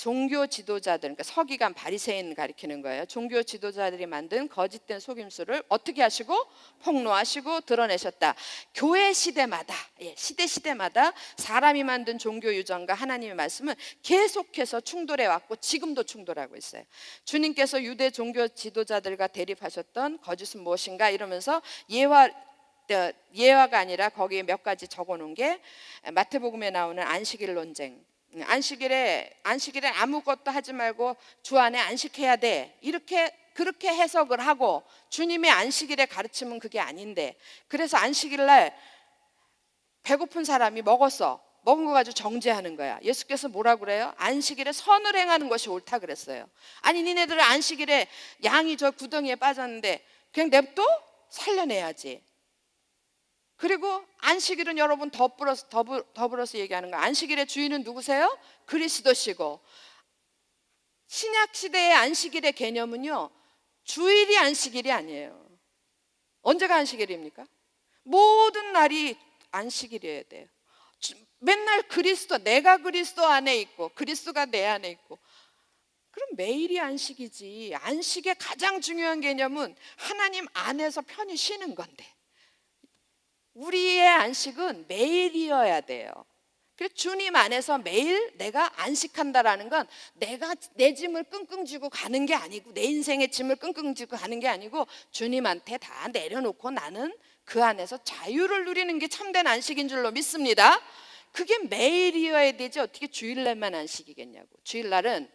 종교 지도자들, 그러니까 서기관 바리새인 가리키는 거예요. 종교 지도자들이 만든 거짓된 속임수를 어떻게 하시고 폭로하시고 드러내셨다. 교회 시대마다, 시대마다 사람이 만든 종교 유전과 하나님의 말씀은 계속해서 충돌해 왔고 지금도 충돌하고 있어요. 주님께서 유대 종교 지도자들과 대립하셨던 거짓은 무엇인가 이러면서 예화가 아니라 거기에 몇 가지 적어놓은 게 마태복음에 나오는 안식일 논쟁. 안식일에 아무것도 하지 말고 주 안에 안식해야 돼. 그렇게 해석을 하고 주님의 안식일의 가르침은 그게 아닌데, 그래서 안식일 날 배고픈 사람이 먹은 거 가지고 정죄하는 거야. 예수께서 뭐라 그래요? 안식일에 선을 행하는 것이 옳다 그랬어요. 아니 니네들 안식일에 양이 저 구덩이에 빠졌는데 그냥 냅둬? 살려내야지. 그리고 안식일은 여러분 더불어서 얘기하는 거예요. 안식일의 주인은 누구세요? 그리스도시고, 신약 시대의 안식일의 개념은요, 주일이 안식일이 아니에요. 언제가 안식일입니까? 모든 날이 안식일이어야 돼요. 맨날 내가 그리스도 안에 있고 그리스도가 내 안에 있고, 그럼 매일이 안식이지. 안식의 가장 중요한 개념은 하나님 안에서 편히 쉬는 건데, 우리의 안식은 매일이어야 돼요. 그래서 주님 안에서 매일 내가 안식한다라는 건 내가 내 짐을 끙끙 쥐고 가는 게 아니고, 내 인생의 짐을 끙끙 쥐고 가는 게 아니고 주님한테 다 내려놓고 나는 그 안에서 자유를 누리는 게 참된 안식인 줄로 믿습니다. 그게 매일이어야 되지 어떻게 주일날만 안식이겠냐고. 주일날은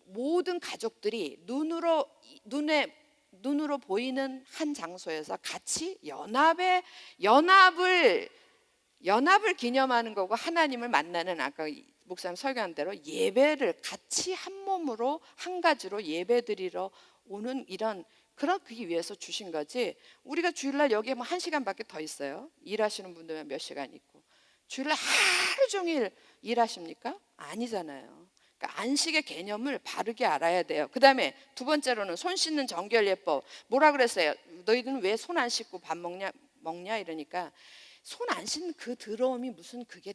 모든 가족들이 눈으로 보이는 한 장소에서 같이 연합을 기념하는 거고, 하나님을 만나는, 아까 목사님 설교한 대로 예배를 같이 한 몸으로 한 가지로 예배드리러 오는 그러기 위해서 주신 거지. 우리가 주일날 여기에 뭐 1시간밖에 더 있어요. 일하시는 분들은 몇 시간 있고, 주일날 하루 종일 일하십니까? 아니잖아요. 그러니까 안식의 개념을 바르게 알아야 돼요. 그 다음에 두 번째로는 손 씻는 정결예법. 뭐라 그랬어요? 너희들은 왜 손 안 씻고 밥 먹냐 이러니까, 손 안 씻는 그 더러움이 무슨 그게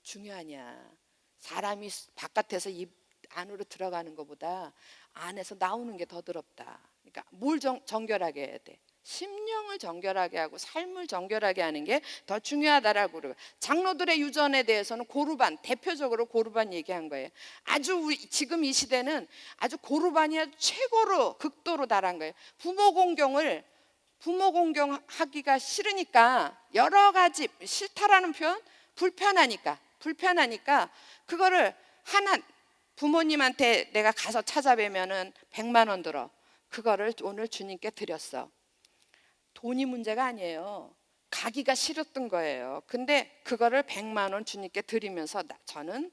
중요하냐. 사람이 바깥에서 입 안으로 들어가는 것보다 안에서 나오는 게 더 더럽다. 그러니까 뭘 정결하게 해야 돼? 심령을 정결하게 하고 삶을 정결하게 하는 게 더 중요하다라고 그러고, 장로들의 유전에 대해서는 대표적으로 고르반 얘기한 거예요. 지금 이 시대는 아주 고르반이 최고로 극도로 달한 거예요. 부모 공경하기가 싫으니까, 여러 가지 싫다라는 표현, 불편하니까 그거를 부모님한테 내가 가서 찾아뵈면은 100만 원 들어. 그거를 오늘 주님께 드렸어. 돈이 문제가 아니에요. 가기가 싫었던 거예요. 근데 그거를 100만 원 주님께 드리면서 저는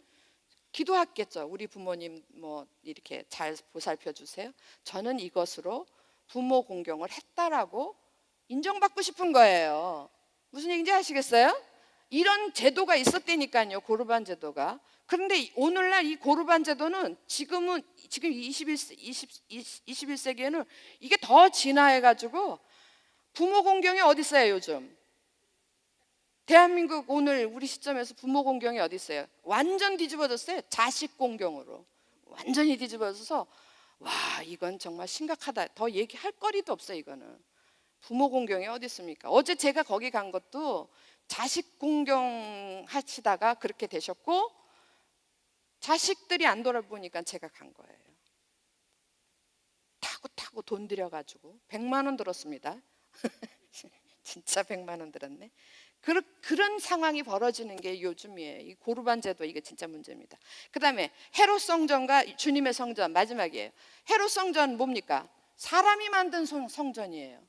기도했겠죠. 우리 부모님 뭐 이렇게 잘 보살펴 주세요. 저는 이것으로 부모 공경을 했다라고 인정받고 싶은 거예요. 무슨 얘기인지 아시겠어요? 이런 제도가 있었다니까요. 고르반 제도가. 그런데 오늘날 이 고르반 제도는 지금 21세기에는 이게 더 진화해가지고, 부모 공경이 어디 있어요 요즘? 대한민국 오늘 우리 시점에서 부모 공경이 어디 있어요? 완전 뒤집어졌어요. 자식 공경으로 완전히 뒤집어져서, 와, 이건 정말 심각하다. 더 얘기할 거리도 없어요. 이거는 부모 공경이 어디 있습니까? 어제 제가 거기 간 것도 자식 공경하시다가 그렇게 되셨고, 자식들이 안 돌아보니까 제가 간 거예요. 타고 돈 들여가지고 100만 원 들었습니다. 진짜 100만 원 들었네. 그런 상황이 벌어지는 게 요즘이에요. 이 고르반 제도, 이게 진짜 문제입니다. 그 다음에 헤롯 성전과 주님의 성전, 마지막이에요. 헤롯 성전 뭡니까? 사람이 만든 성전이에요.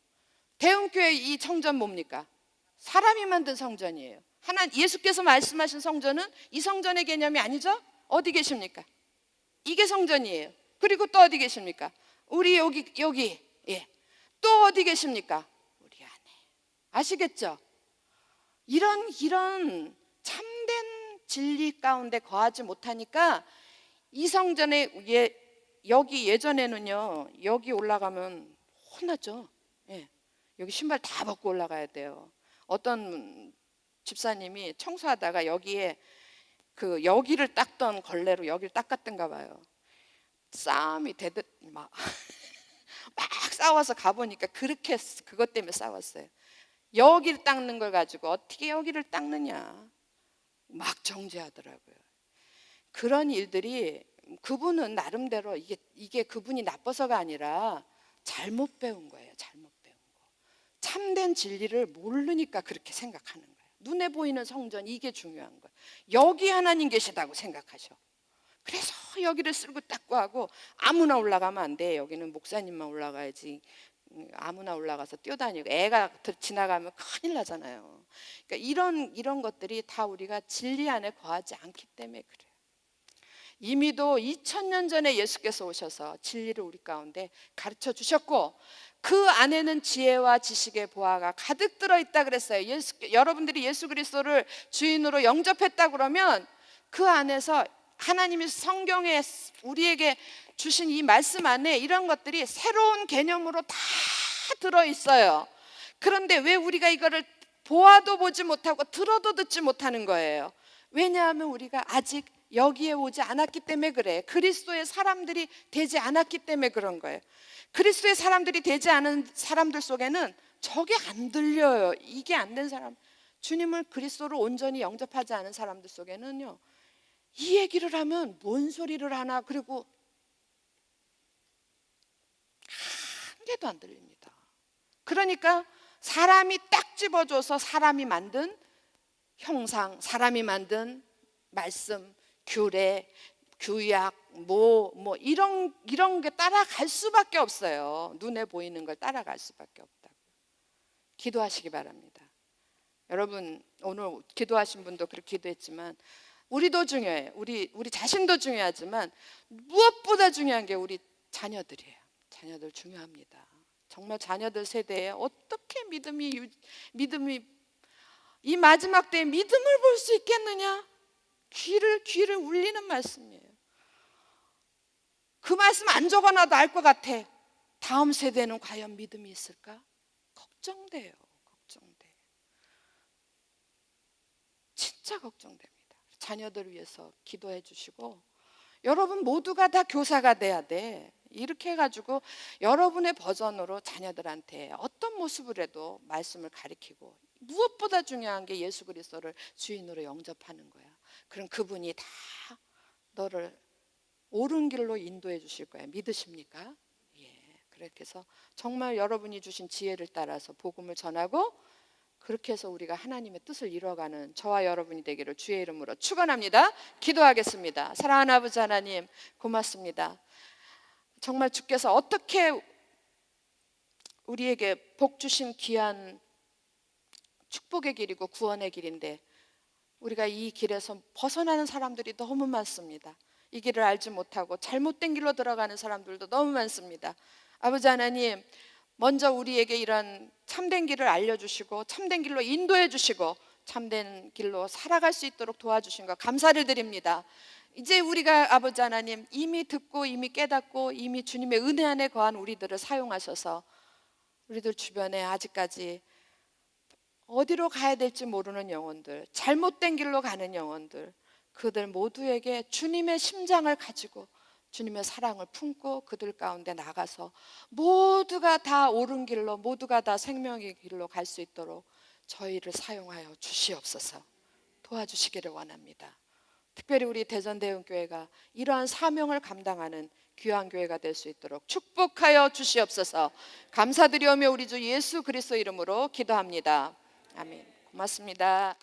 대흥교회 이 성전 뭡니까? 사람이 만든 성전이에요. 예수께서 말씀하신 성전은 이 성전의 개념이 아니죠? 어디 계십니까? 이게 성전이에요. 그리고 또 어디 계십니까? 우리 여기. 예. 또 어디 계십니까? 우리 안에. 아시겠죠? 이런 참된 진리 가운데 거하지 못하니까, 이 성전에 여기 예전에는요, 여기 올라가면 혼나죠. 예. 여기 신발 다 벗고 올라가야 돼요. 어떤 집사님이 청소하다가 여기에 그 여기를 닦던 걸레로 여기를 닦았던가 봐요. 싸움이 되듯 막 싸워서 가보니까 그렇게 그것 때문에 싸웠어요. 여기를 닦는 걸 가지고 어떻게 여기를 닦느냐 막 정죄하더라고요. 그런 일들이 그분은 나름대로 이게 그분이 나빠서가 아니라 잘못 배운 거예요. 잘못 배운 거. 참된 진리를 모르니까 그렇게 생각하는 거예요. 눈에 보이는 성전 이게 중요한 거예요. 여기 하나님 계시다고 생각하셔. 그래서 여기를 쓸고 닦고 하고 아무나 올라가면 안 돼. 여기는 목사님만 올라가야지. 아무나 올라가서 뛰어다니고 애가 지나가면 큰일 나잖아요. 그러니까 이런 것들이 다 우리가 진리 안에 거하지 않기 때문에 그래요. 이미도 2000년 전에 예수께서 오셔서 진리를 우리 가운데 가르쳐 주셨고 그 안에는 지혜와 지식의 보화가 가득 들어있다 그랬어요. 여러분들이 예수 그리스도를 주인으로 영접했다 그러면 그 안에서 하나님이 성경에 우리에게 주신 이 말씀 안에 이런 것들이 새로운 개념으로 다 들어있어요. 그런데 왜 우리가 이거를 보아도 보지 못하고 들어도 듣지 못하는 거예요? 왜냐하면 우리가 아직 여기에 오지 않았기 때문에 그래. 그리스도의 사람들이 되지 않았기 때문에 그런 거예요. 그리스도의 사람들이 되지 않은 사람들 속에는 저게 안 들려요. 이게 안 된 사람, 주님을 그리스도를 온전히 영접하지 않은 사람들 속에는요, 이 얘기를 하면 뭔 소리를 하나, 그리고 한 개도 안 들립니다. 그러니까 사람이 딱 집어줘서 사람이 만든 형상, 사람이 만든 말씀, 규례, 규약, 이런 게 따라갈 수밖에 없어요. 눈에 보이는 걸 따라갈 수밖에 없다고. 기도하시기 바랍니다. 여러분 오늘 기도하신 분도 그렇게 기도했지만 우리도 중요해요. 우리 자신도 중요하지만 무엇보다 중요한 게 우리 자녀들이에요. 자녀들 중요합니다. 정말 자녀들 세대에 어떻게 믿음이 이 마지막 때에 믿음을 볼 수 있겠느냐? 귀를 울리는 말씀이에요. 그 말씀 안 적어놔도 알 것 같아. 다음 세대는 과연 믿음이 있을까? 걱정돼요. 걱정돼. 진짜 걱정됩니다. 자녀들 위해서 기도해 주시고, 여러분 모두가 다 교사가 돼야 돼. 이렇게 해가지고 여러분의 버전으로 자녀들한테 어떤 모습을 해도 말씀을 가르치고, 무엇보다 중요한 게 예수 그리스도를 주인으로 영접하는 거야. 그럼 그분이 다 너를 옳은 길로 인도해 주실 거야. 믿으십니까? 예. 그렇게 해서 정말 여러분이 주신 지혜를 따라서 복음을 전하고, 그렇게 해서 우리가 하나님의 뜻을 이뤄가는 저와 여러분이 되기를 주의 이름으로 축원합니다. 기도하겠습니다. 사랑하는 아버지 하나님, 고맙습니다. 정말 주께서 어떻게 우리에게 복 주신 귀한 축복의 길이고 구원의 길인데 우리가 이 길에서 벗어나는 사람들이 너무 많습니다. 이 길을 알지 못하고 잘못된 길로 들어가는 사람들도 너무 많습니다. 아버지 하나님, 먼저 우리에게 이런 참된 길을 알려주시고 참된 길로 인도해 주시고 참된 길로 살아갈 수 있도록 도와주신 것 감사를 드립니다. 이제 우리가 아버지 하나님 이미 듣고 이미 깨닫고 이미 주님의 은혜 안에 거한 우리들을 사용하셔서 우리들 주변에 아직까지 어디로 가야 될지 모르는 영혼들, 잘못된 길로 가는 영혼들, 그들 모두에게 주님의 심장을 가지고 주님의 사랑을 품고 그들 가운데 나가서 모두가 다 옳은 길로, 모두가 다 생명의 길로 갈 수 있도록 저희를 사용하여 주시옵소서. 도와주시기를 원합니다. 특별히 우리 대전대흥교회가 이러한 사명을 감당하는 귀한 교회가 될 수 있도록 축복하여 주시옵소서. 감사드리오며 우리 주 예수 그리스도 이름으로 기도합니다. 아멘. 고맙습니다.